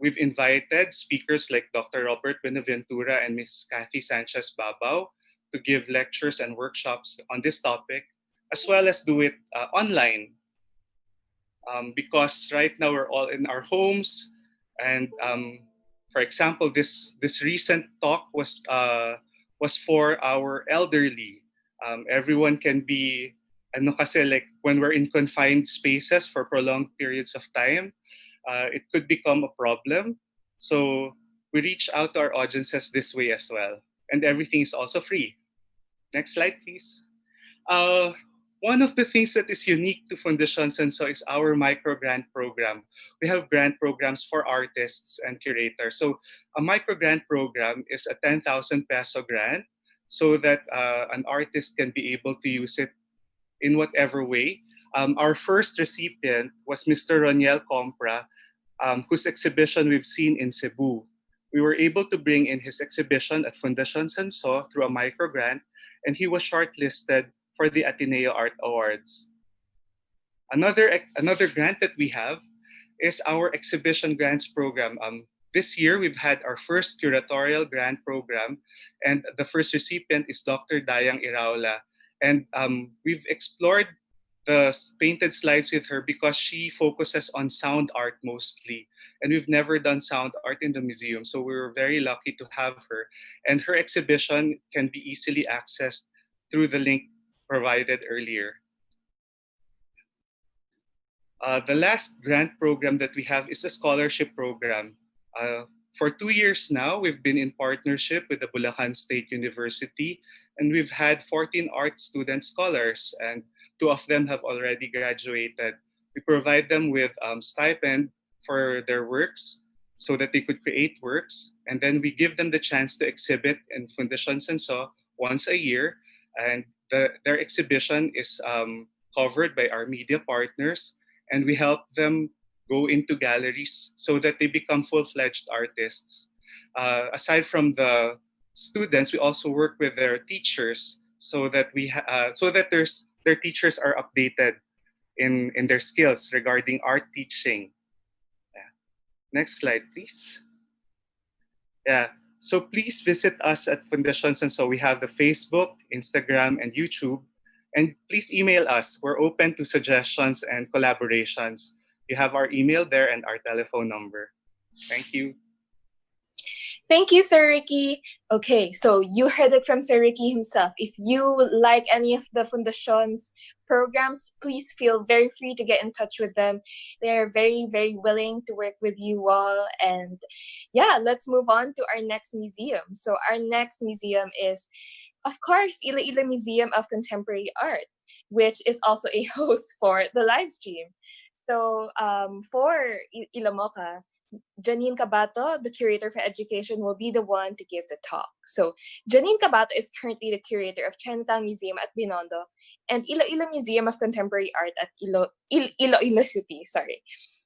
We've invited speakers like Dr. Robert Benaventura and Ms. Kathy Sanchez Babao to give lectures and workshops on this topic, as well as do it online. Because right now we're all in our homes, and for example, this recent talk was for our elderly. Everyone can be, ano kasi, like when we're in confined spaces for prolonged periods of time, it could become a problem. So we reach out to our audiences this way as well, and everything is also free. Next slide, please. One of the things that is unique to Fundación Senso is our micro grant program. We have grant programs for artists and curators. So a micro grant program is a 10,000 peso grant so that an artist can be able to use it in whatever way. Our first recipient was Mr. Roniel Compra, whose exhibition we've seen in Cebu. We were able to bring in his exhibition at Fundación Senso through a micro grant, and he was shortlisted for the Ateneo Art Awards. Another grant that we have is our exhibition grants program. This year, we've had our first curatorial grant program, and the first recipient is Dr. Dayang Iraula. And we've explored the painted slides with her because she focuses on sound art mostly. And we've never done sound art in the museum, so we were very lucky to have her. And her exhibition can be easily accessed through the link provided earlier. The last grant program that we have is a scholarship program. For 2 years now, we've been in partnership with the Bulacan State University, and we've had 14 art student scholars, and 2 of them have already graduated. We provide them with stipend for their works so that they could create works, and then we give them the chance to exhibit in Fundación Senso once a year, and their exhibition is covered by our media partners, and we help them go into galleries so that they become full-fledged artists. Aside from the students, we also work with their teachers so that their teachers are updated in their skills regarding art teaching. Yeah. Next slide, please. Yeah. So please visit us at Fundación Senso. We have the Facebook, Instagram, and YouTube. And please email us. We're open to suggestions and collaborations. You have our email there and our telephone number. Thank you. Thank you, Sir Ricky. Okay, so you heard it from Sir Ricky himself. If you like any of the Fundacion's programs, please feel very free to get in touch with them. They're very, very willing to work with you all. And yeah, let's move on to our next museum. So our next museum is, of course, Iloilo Museum of Contemporary Art, which is also a host for the live stream. So for Ilomoka, Janine Cabato, the curator for education, will be the one to give the talk. So, Janine Cabato is currently the curator of Chinatown Museum at Binondo and Iloilo Museum of Contemporary Art at Iloilo City. Sorry.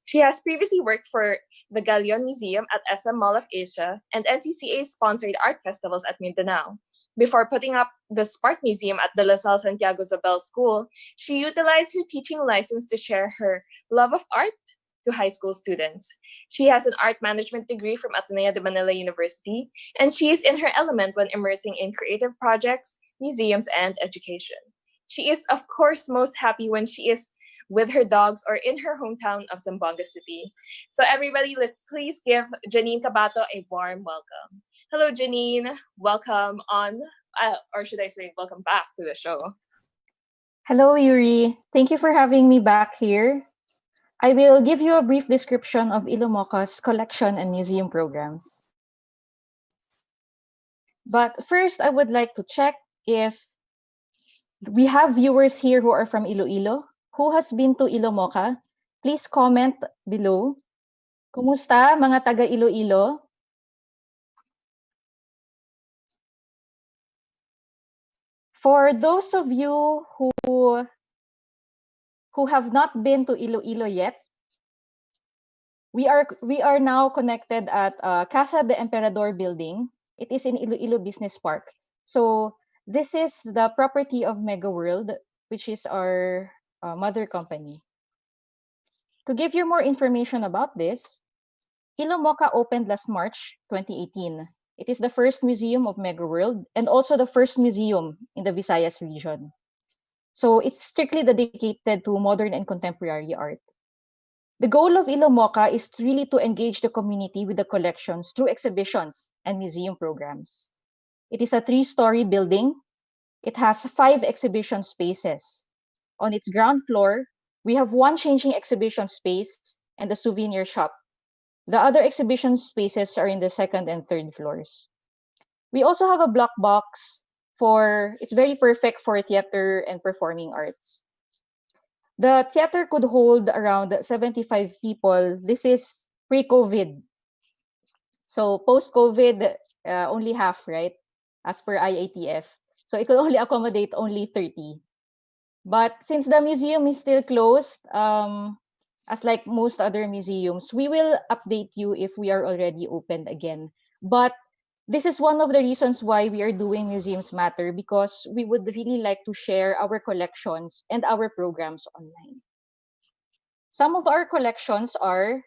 She has previously worked for the Galion Museum at SM Mall of Asia and NCCA sponsored art festivals at Mindanao. Before putting up the Spark Museum at the La Salle Santiago Zabel School, she utilized her teaching license to share her love of art to high school students. She has an art management degree from Ateneo de Manila University, and she is in her element when immersing in creative projects, museums, and education. She is, of course, most happy when she is with her dogs or in her hometown of Zamboanga City. So, everybody, let's please give Janine Cabato a warm welcome. Hello, Janine. Welcome on, or should I say, welcome back to the show. Hello, Yuri. Thank you for having me back here. I will give you a brief description of Ilumoca's collection and museum programs. But first, I would like to check if we have viewers here who are from Iloilo. Who has been to Ilumoca? Please comment below. Kumusta mga taga Iloilo? For those of you who have not been to Iloilo yet, we are now connected at Casa de Emperador building. It is in Iloilo Business Park. So this is the property of Mega World, which is our mother company. To give you more information about this, Ilumoca opened last March 2018. It is the first museum of Mega World and also the first museum in the Visayas region. So it's strictly dedicated to modern and contemporary art. The goal of Ilumoca is really to engage the community with the collections through exhibitions and museum programs. It is a 3-story building. It has 5 exhibition spaces. On its ground floor, we have 1 changing exhibition space and a souvenir shop. The other exhibition spaces are in the 2nd and 3rd floors. We also have a block box it's very perfect for theater and performing arts. The theater could hold around 75 people. This is pre-COVID. So post-COVID, only half, right? As per IATF. So it could only accommodate only 30. But since the museum is still closed, as like most other museums, we will update you if we are already opened again. But this is one of the reasons why we are doing Museums Matter, because we would really like to share our collections and our programs online. Some of our collections are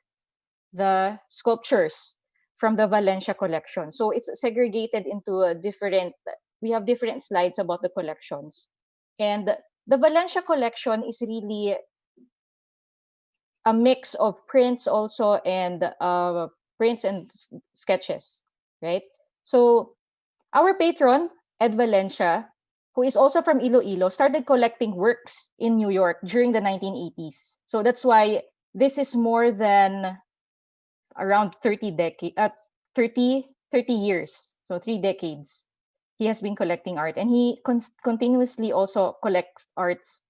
the sculptures from the Valencia collection. So it's segregated into we have different slides about the collections. And the Valencia collection is really a mix of prints also and prints and sketches, right? So our patron, Ed Valencia, who is also from Iloilo, started collecting works in New York during the 1980s. So that's why this is more than around 30 years. So 3 decades. He has been collecting art, and he continuously also collects arts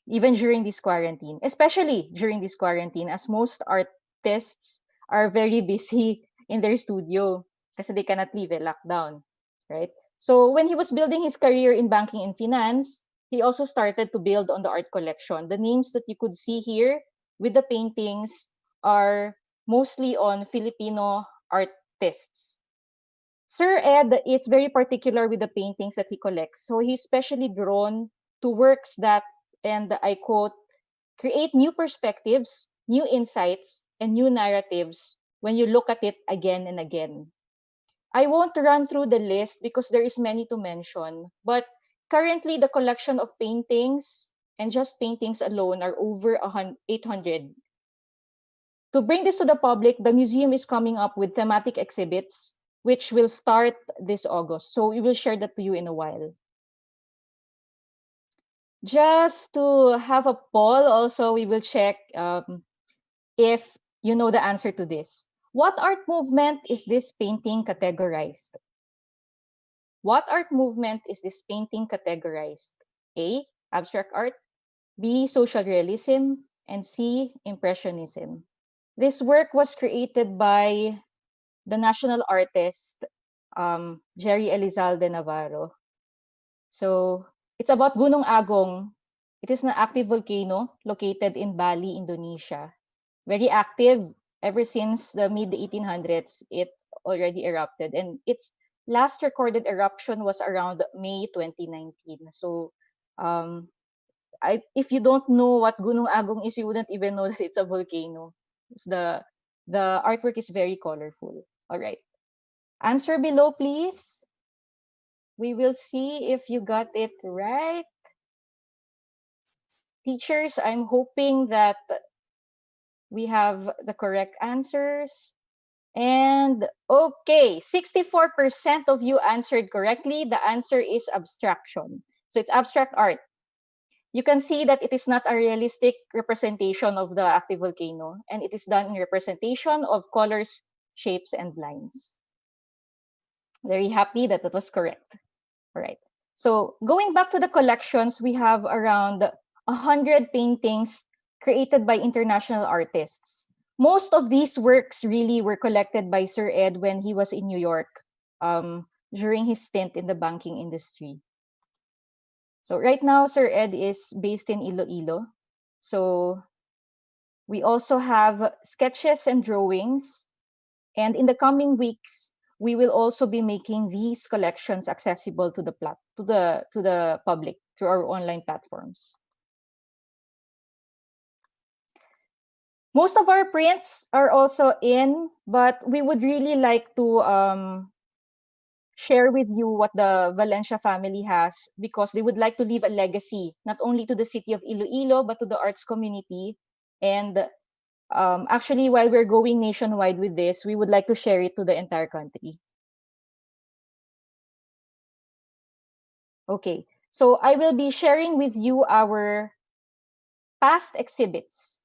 even during this quarantine, especially during this quarantine, as most artists are very busy in their studio because they cannot leave a lockdown, right? So when he was building his career in banking and finance, he also started to build on the art collection. The names that you could see here with the paintings are mostly on Filipino artists. Sir Ed is very particular with the paintings that he collects. So he's specially drawn to works that, and I quote, create new perspectives, new insights, and new narratives when you look at it again and again. I won't run through the list because there is many to mention, but currently the collection of paintings and just paintings alone are over 800. To bring this to the public, the museum is coming up with thematic exhibits, which will start this August. So we will share that to you in a while. Just to have a poll, also, we will check if you know the answer to this. What art movement is this painting categorized? What art movement is this painting categorized? A, abstract art, B, social realism, and C, impressionism. This work was created by the national artist, Jerry Elizalde Navarro. So it's about Gunung Agong. It is an active volcano located in Bali, Indonesia. Very active ever since the mid 1800s. It already erupted, and its last recorded eruption was around May 2019. So, if you don't know what Gunung Agong is, you wouldn't even know that it's a volcano. The artwork is very colorful. All right. Answer below, please. We will see if you got it right. Teachers, I'm hoping that we have the correct answers. And okay, 64% of you answered correctly. The answer is abstraction. So it's abstract art. You can see that it is not a realistic representation of the active volcano, and it is done in representation of colors, shapes, and lines. Very happy that that was correct. All right. So going back to the collections, we have around 100 paintings created by international artists. Most of these works really were collected by Sir Ed when he was in New York during his stint in the banking industry. So right now, Sir Ed is based in Iloilo. So we also have sketches and drawings. And in the coming weeks, we will also be making these collections accessible to the public through our online platforms. Most of our prints are also in, but we would really like to share with you what the Valencia family has, because they would like to leave a legacy, not only to the city of Iloilo, but to the arts community. And actually, while we're going nationwide with this, we would like to share it to the entire country. Okay, so I will be sharing with you our past exhibits.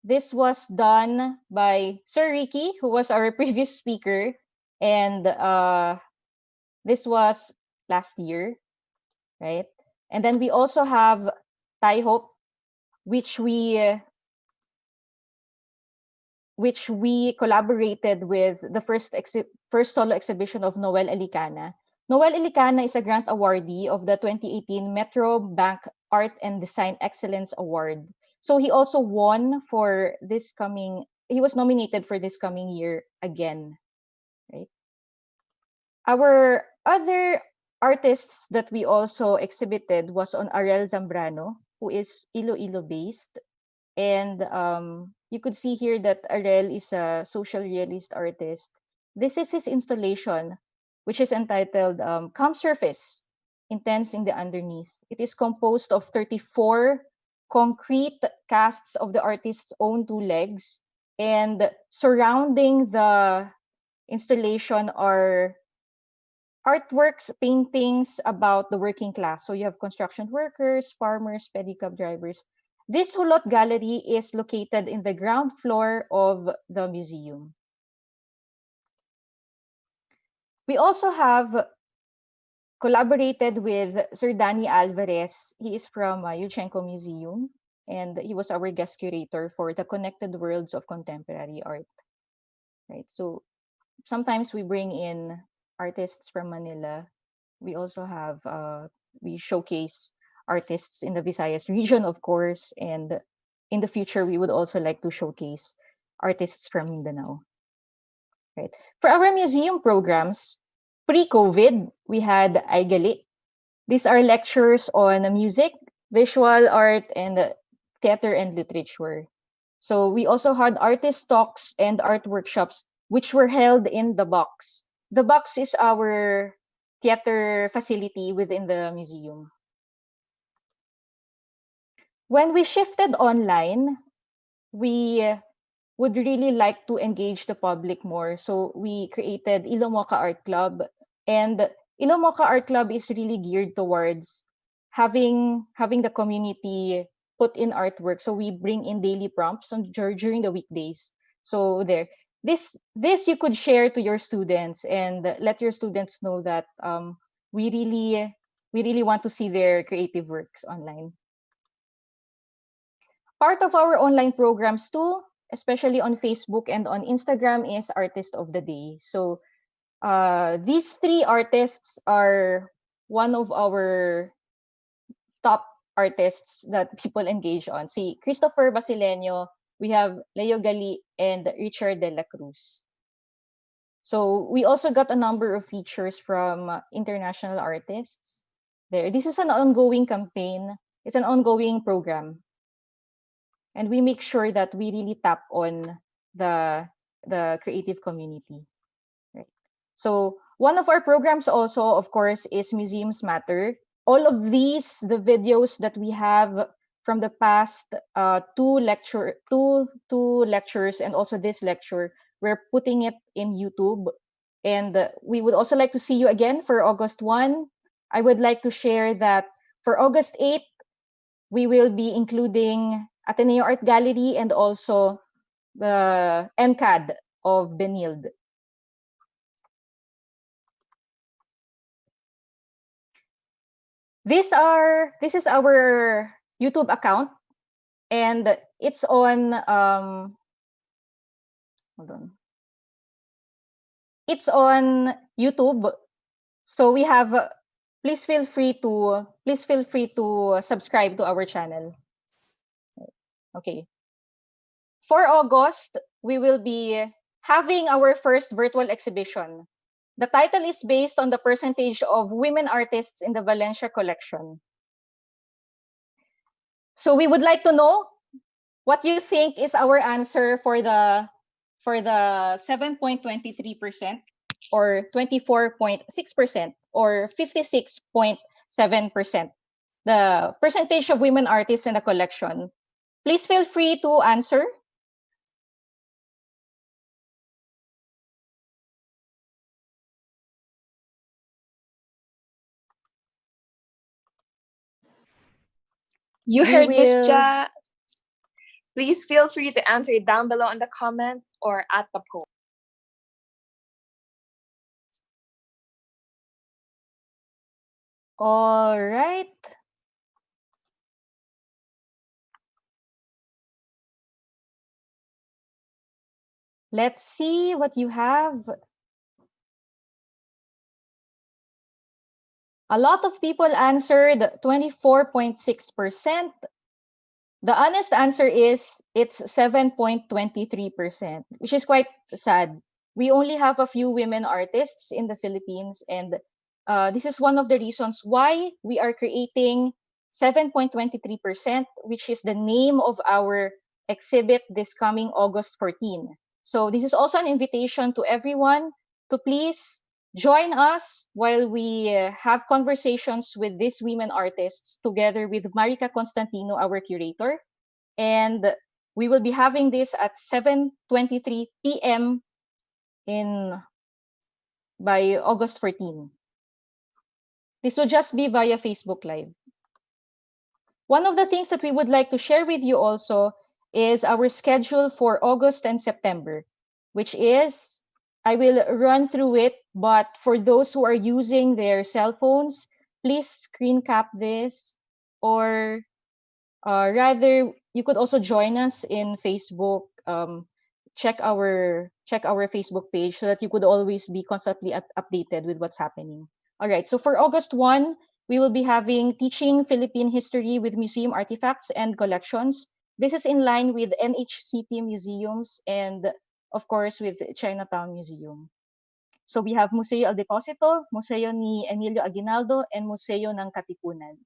This was done by Sir Ricky, who was our previous speaker, and this was last year, right? And then we also have Tai Hope, which we collaborated with the first solo exhibition of Noel Elicana. Noel Elicana is a grant awardee of the 2018 Metro Bank Art and Design Excellence Award. So he also won for this coming, he was nominated for this coming year again, right? Our other artists that we also exhibited was on Ariel Zambrano, who is Iloilo based. And you could see here that Ariel is a social realist artist. This is his installation, which is entitled Calm Surface, Intense in the Underneath. It is composed of 34 concrete casts of the artist's own two legs, and surrounding the installation are artworks, paintings about the working class. So you have construction workers, farmers, pedicab drivers. This Hulot Gallery is located in the ground floor of the museum. We also have collaborated with Sir Danny Alvarez. He is from Yushchenko Museum, and he was our guest curator for the Connected Worlds of Contemporary Art. Right. So sometimes we bring in artists from Manila. We also have we showcase artists in the Visayas region, of course, and in the future we would also like to showcase artists from Mindanao. Right. For our museum programs, pre-COVID, we had Aigali. These are lectures on music, visual art, and theater and literature. So we also had artist talks and art workshops, which were held in the box. The box is our theater facility within the museum. When we shifted online, we would really like to engage the public more. So we created Ilomoka Art Club, and Ilomoka Art Club is really geared towards having the community put in artwork. So we bring in daily prompts during the weekdays. So there, this you could share to your students and let your students know that we really want to see their creative works online. Part of our online programs too especially on Facebook and on Instagram, is Artist of the Day. So these three artists are one of our top artists that people engage on. Si Christopher Basileño, we have Leo Gali, and Richard De La Cruz. So we also got a number of features from international artists there. This is an ongoing campaign. It's an ongoing program. And we make sure that we really tap on the creative community. Right. So one of our programs also, of course, is Museums Matter. All of these, the videos that we have from the past two lectures and also this lecture, we're putting it in YouTube. And we would also like to see you again for August 1. I would like to share that for August 8, we will be including Ateneo Art Gallery and also the MCAD of Benilde. This is our YouTube account, and it's on hold on. It's on YouTube. So we have please feel free to subscribe to our channel. Okay. For August, we will be having our first virtual exhibition. The title is based on the percentage of women artists in the Valencia collection. So we would like to know what you think is our answer for the 7.23% or 24.6% or 56.7%. The percentage of women artists in the collection. Please feel free to answer. You We heard Miss will- Ja. Please feel free to answer down below in the comments or at the poll. All right. Let's see what you have. A lot of people answered 24.6%. The honest answer is it's 7.23%, which is quite sad. We only have a few women artists in the Philippines, and this is one of the reasons why we are creating 7.23%, which is the name of our exhibit this coming August 14. So this is also an invitation to everyone to please join us while we have conversations with these women artists together with Marika Constantino, our curator. And we will be having this at 7:23 p.m. by August 14. This will just be via Facebook Live. One of the things that we would like to share with you also is our schedule for August and September, which is, I will run through it, but for those who are using their cell phones, please screen cap this, or rather, you could also join us in Facebook. Check our Facebook page so that you could always be constantly updated with what's happening. All right, so for August 1, we will be having Teaching Philippine History with Museum Artifacts and Collections. This is in line with NHCP museums and, of course, with Chinatown Museum. So we have Museo El Deposito, Museo ni Emilio Aguinaldo, and Museo ng Katipunan.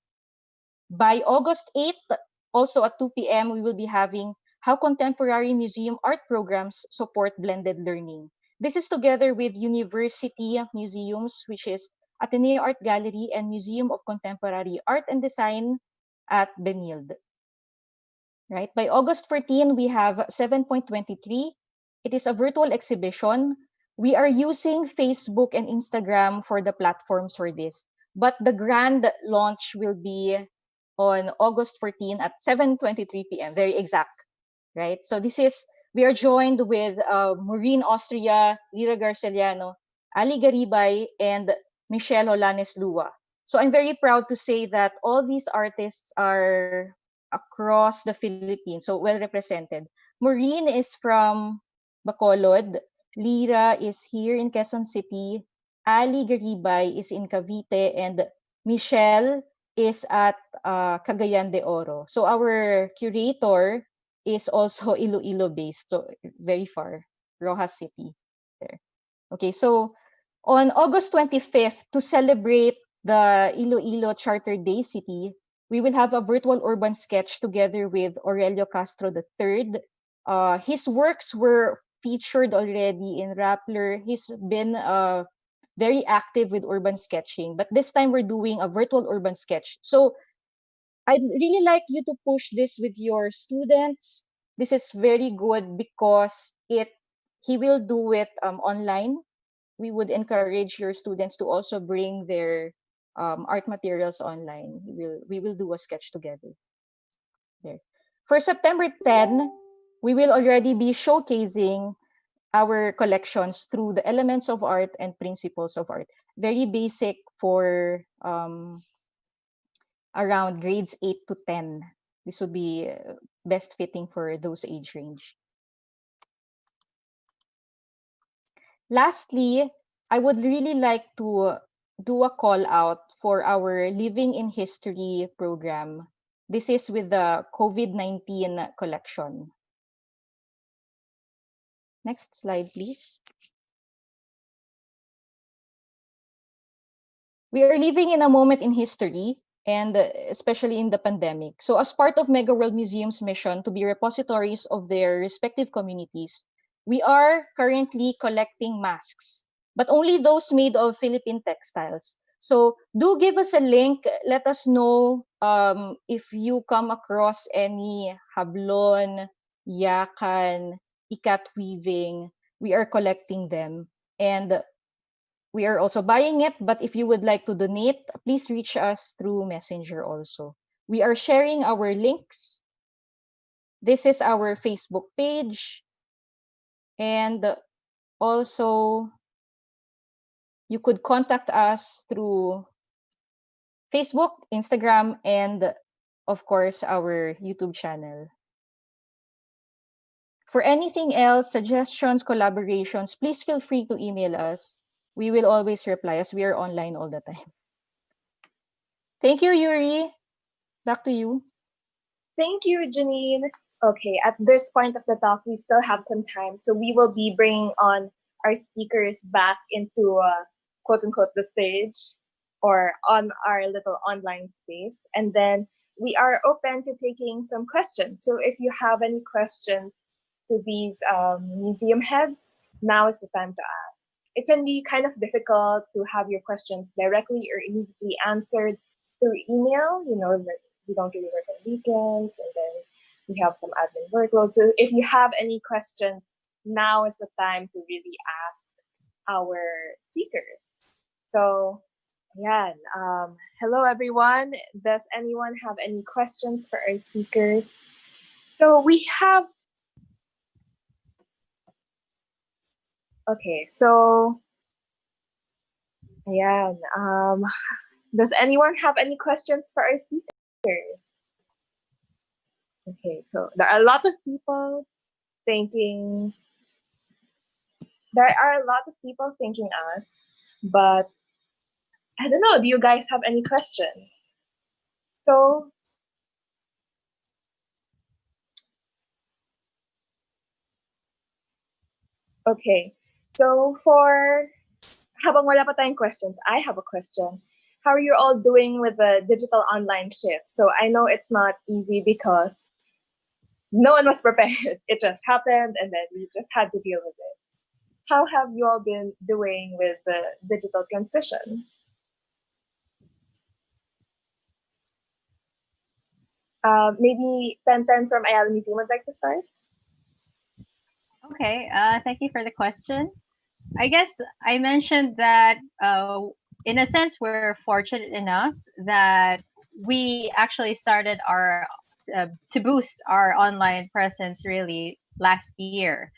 By August 8th, also at 2 p.m., we will be having How Contemporary Museum Art Programs Support Blended Learning. This is together with university museums, which is Ateneo Art Gallery and Museum of Contemporary Art and Design at Benilde. Right? By August 14, we have 7.23. It is a virtual exhibition. We are using Facebook and Instagram for the platforms for this, but the grand launch will be on August 14 at 7:23 p.m. Very exact, right? So we are joined with Maureen Austria, Lira Garceliano, Ali Garibay, and Michelle Holanes Lua. So I'm very proud to say that all these artists are across the Philippines, so well represented. Maureen is from Bacolod. Lira is here in Quezon City. Ali Garibay is in Cavite. And Michelle is at Cagayan de Oro. So our curator is also Iloilo based. So very far. Rojas City. There. Okay, so on August 25th, to celebrate the Iloilo Charter Day City, we will have a virtual urban sketch together with Aurelio Castro III. His works were featured already in Rappler. He's been very active with urban sketching, but this time we're doing a virtual urban sketch. So I'd really like you to push this with your students. This is very good because he will do it online. We would encourage your students to also bring their art materials online. We will do a sketch together. There. For September 10, we will already be showcasing our collections through the elements of art and principles of art. Very basic for around grades 8 to 10. This would be best fitting for those age range. Lastly, I would really like to do a call out for our Living in History program. This is with the COVID-19 collection. Next slide, please. We are living in a moment in history, and especially in the pandemic. So as part of Mega World Museum's mission to be repositories of their respective communities, we are currently collecting masks, but only those made of Philippine textiles. So do give us a link. Let us know if you come across any hablon, yakan, ikat weaving. We are collecting them. And we are also buying it, but if you would like to donate, please reach us through Messenger also. We are sharing our links. This is our Facebook page. And also, you could contact us through Facebook, Instagram, and of course, our YouTube channel. For anything else, suggestions, collaborations, please feel free to email us. We will always reply as we are online all the time. Thank you, Yuri. Back to you. Thank you, Janine. Okay, at this point of the talk, we still have some time, so we will be bringing on our speakers back into quote unquote the stage or on our little online space. And then we are open to taking some questions. So if you have any questions to these museum heads, now is the time to ask. It can be kind of difficult to have your questions directly or immediately answered through email, that we don't really work on weekends, and then we have some admin workload. So if you have any questions, now is the time to really ask our speakers. So, yeah. Hello, everyone. Does anyone have any questions for our speakers? So we have. Okay, so yeah. Does anyone have any questions for our speakers? Okay, so there are a lot of people thinking. There are a lot of people thinking us, but I don't know. Do you guys have any questions? So, okay. So habang wala pa tayong questions, I have a question. How are you all doing with the digital online shift? So I know it's not easy because no one was prepared. It just happened and then we just had to deal with it. How have you all been doing with the digital transition? Maybe 1010 from Ayala Museum would like to start. Okay, thank you for the question. I guess I mentioned that in a sense, we're fortunate enough that we actually started to boost our online presence really last year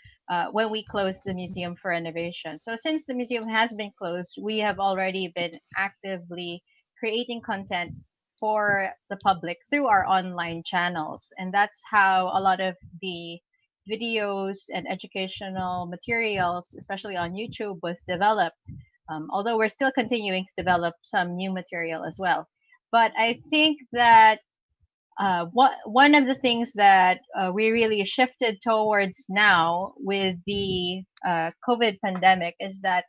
when we closed the museum for renovation. So since the museum has been closed, we have already been actively creating content for the public through our online channels. And that's how a lot of the videos and educational materials, especially on YouTube, was developed. Although we're still continuing to develop some new material as well. But I think that one of the things that we really shifted towards now with the COVID pandemic is that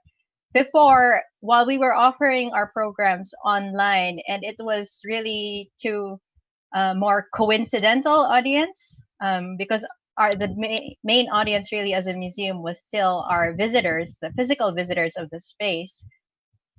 before, while we were offering our programs online, and it was really to a more coincidental audience, because main audience really as a museum was still our visitors, the physical visitors of the space.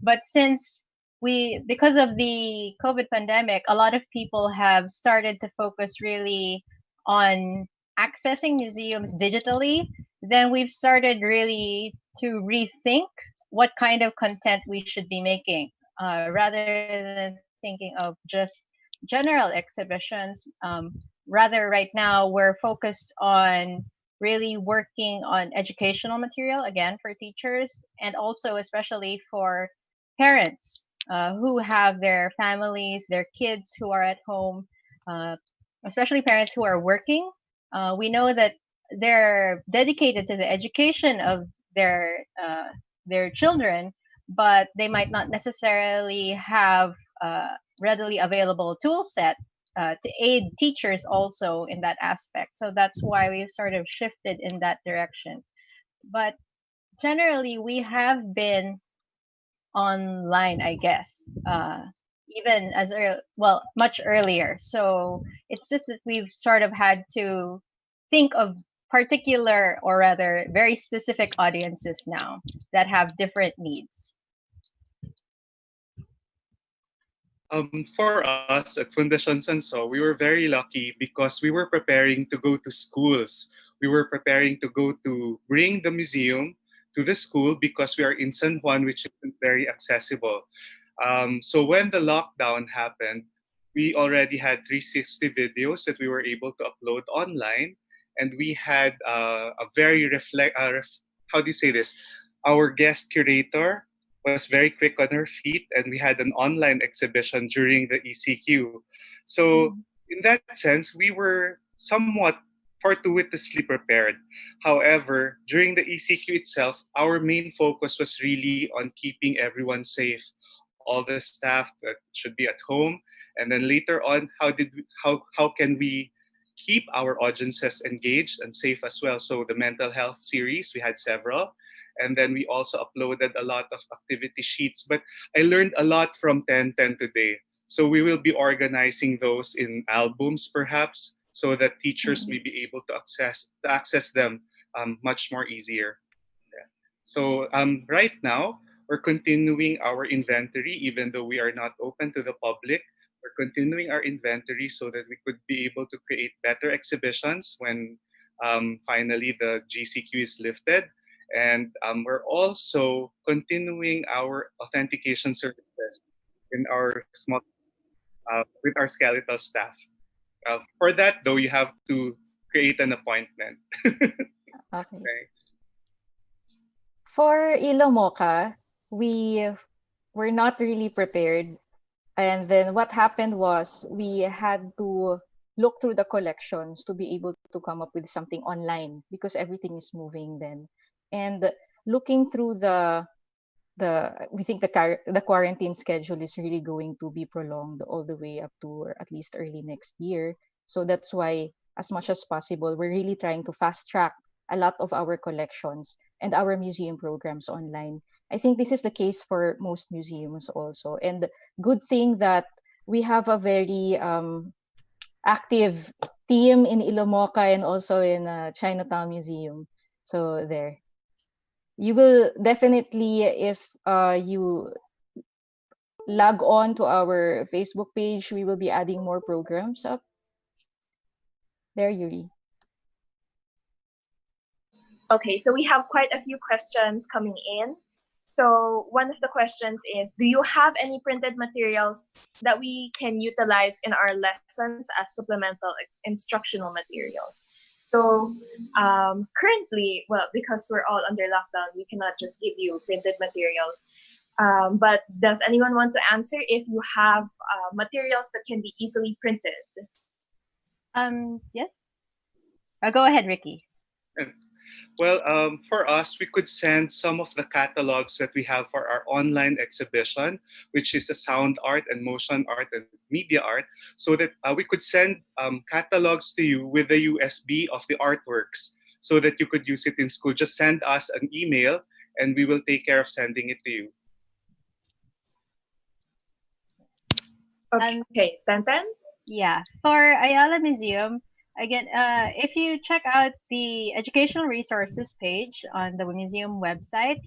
But since because of the COVID pandemic, a lot of people have started to focus really on accessing museums digitally. Then we've started really to rethink what kind of content we should be making, rather than thinking of just general exhibitions. Rather, right now we're focused on really working on educational material again for teachers, and also especially for parents who have their families, their kids who are at home, especially parents who are working. We know that they're dedicated to the education of their children, but they might not necessarily have readily available tool set to aid teachers also in that aspect. So that's why we've sort of shifted in that direction. But generally, we have been online, I guess, even as much earlier. So it's just that we've sort of had to think of particular, or rather very specific audiences now that have different needs. For us at Fundación Sanso, we were very lucky because we were preparing to go to schools. We were preparing to bring the museum to the school because we are in San Juan, which isn't very accessible. So when the lockdown happened, we already had 360 videos that we were able to upload online, and we had a very how do you say this? Our guest curator was very quick on her feet, and we had an online exhibition during the ECQ. So in that sense, we were somewhat fortuitously prepared. However, during the ECQ itself, our main focus was really on keeping everyone safe, all the staff that should be at home, and then later on, how can we keep our audiences engaged and safe as well? So the mental health series, we had several. And then we also uploaded a lot of activity sheets. But I learned a lot from 1010 today. So we will be organizing those in albums, perhaps, so that teachers may be able to access them much more easier. Yeah. So right now, we're continuing our inventory, even though we are not open to the public. We're continuing our inventory so that we could be able to create better exhibitions when finally the GCQ is lifted. And we're also continuing our authentication services in our with our skeletal staff. For that, though, you have to create an appointment. Okay. Thanks. For Ilomoka, we were not really prepared. And then what happened was we had to look through the collections to be able to come up with something online because everything is moving then. And looking through we think the quarantine schedule is really going to be prolonged all the way up to at least early next year. So that's why, as much as possible, we're really trying to fast track a lot of our collections and our museum programs online. I think this is the case for most museums also. And good thing that we have a very active team in Ilomoka and also in Chinatown Museum. So there. You will definitely, if you log on to our Facebook page, we will be adding more programs up. There, Yuri. Okay, so we have quite a few questions coming in. So one of the questions is, do you have any printed materials that we can utilize in our lessons as supplemental instructional materials? So currently, well, because we're all under lockdown, we cannot just give you printed materials. But does anyone want to answer if you have materials that can be easily printed? Yes. Go ahead, Ricky. Well, for us, we could send some of the catalogs that we have for our online exhibition, which is a sound art and motion art and media art, so that we could send catalogs to you with the USB of the artworks so that you could use it in school. Just send us an email and we will take care of sending it to you. Okay, Tantan? Yeah, for Ayala Museum, again, if you check out the educational resources page on the museum website,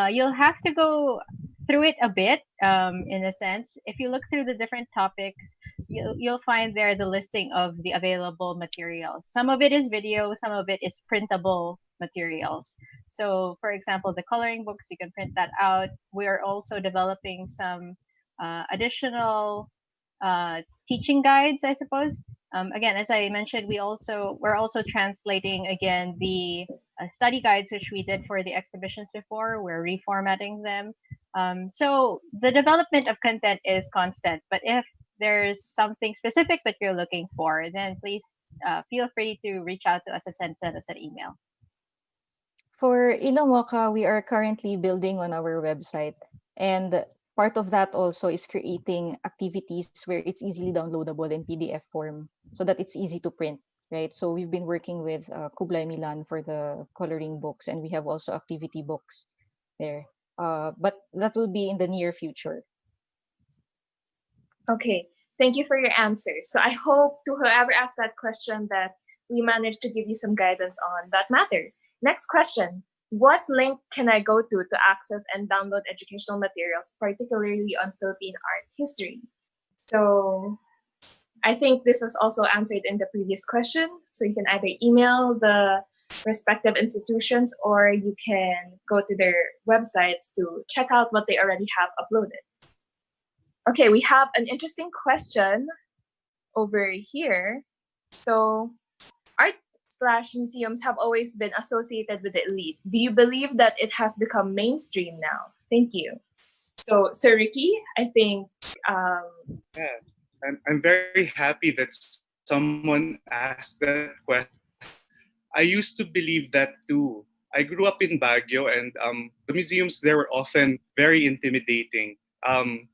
you'll have to go through it a bit, in a sense. If you look through the different topics, you'll find there the listing of the available materials. Some of it is video, some of it is printable materials. So, for example, the coloring books, you can print that out. We are also developing some additional teaching guides, I suppose. Again, as I mentioned, we're also translating again the study guides which we did for the exhibitions before. We're reformatting them. So the development of content is constant. But if there's something specific that you're looking for, then please feel free to reach out to us and send us an email. For Ilomoka, we are currently building on our website, and part of that also is creating activities where it's easily downloadable in PDF form so that it's easy to print, right? So we've been working with Kublai Milan for the coloring books, and we have also activity books there. But that will be in the near future. Okay, thank you for your answers. So I hope to whoever asked that question that we managed to give you some guidance on that matter. Next question. What link can I go to access and download educational materials, particularly on Philippine art history? So I think this was also answered in the previous question. So you can either email the respective institutions or you can go to their websites to check out what they already have uploaded. Okay, we have an interesting question over here. So art/museums have always been associated with the elite. Do you believe that it has become mainstream now? Thank you. So, Sir Ricky, I think... Yeah, I'm very happy that someone asked that question. I used to believe that too. I grew up in Baguio, and the museums there were often very intimidating.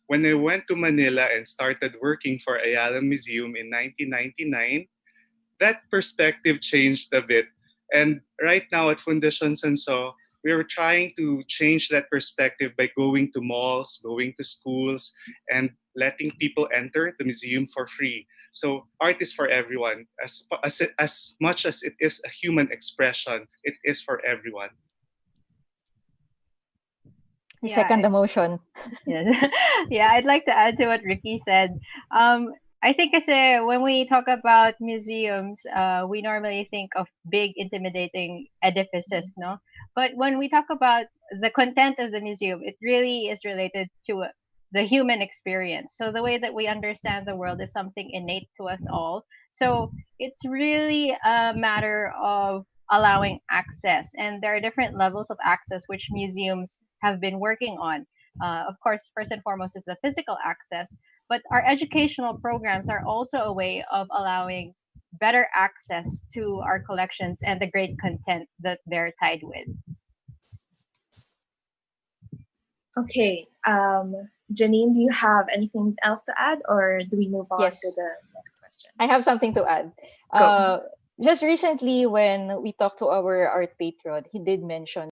When I went to Manila and started working for Ayala Museum in 1999, that perspective changed a bit. And right now at Fundación Sanso, we are trying to change that perspective by going to malls, going to schools, and letting people enter the museum for free. So art is for everyone. As much as it is a human expression, it is for everyone. Yeah, Second the motion. Yes. Yeah, I'd like to add to what Ricky said. I think when we talk about museums, we normally think of big, intimidating edifices, no? But when we talk about the content of the museum, it really is related to the human experience. So the way that we understand the world is something innate to us all. So it's really a matter of allowing access. And there are different levels of access which museums have been working on. Of course, first and foremost is the physical access, but our educational programs are also a way of allowing better access to our collections and the great content that they're tied with. Okay, Janine, do you have anything else to add, or do we move on Yes. to the next question? I have something to add. Go. Just recently, when we talked to our art patron, he did mention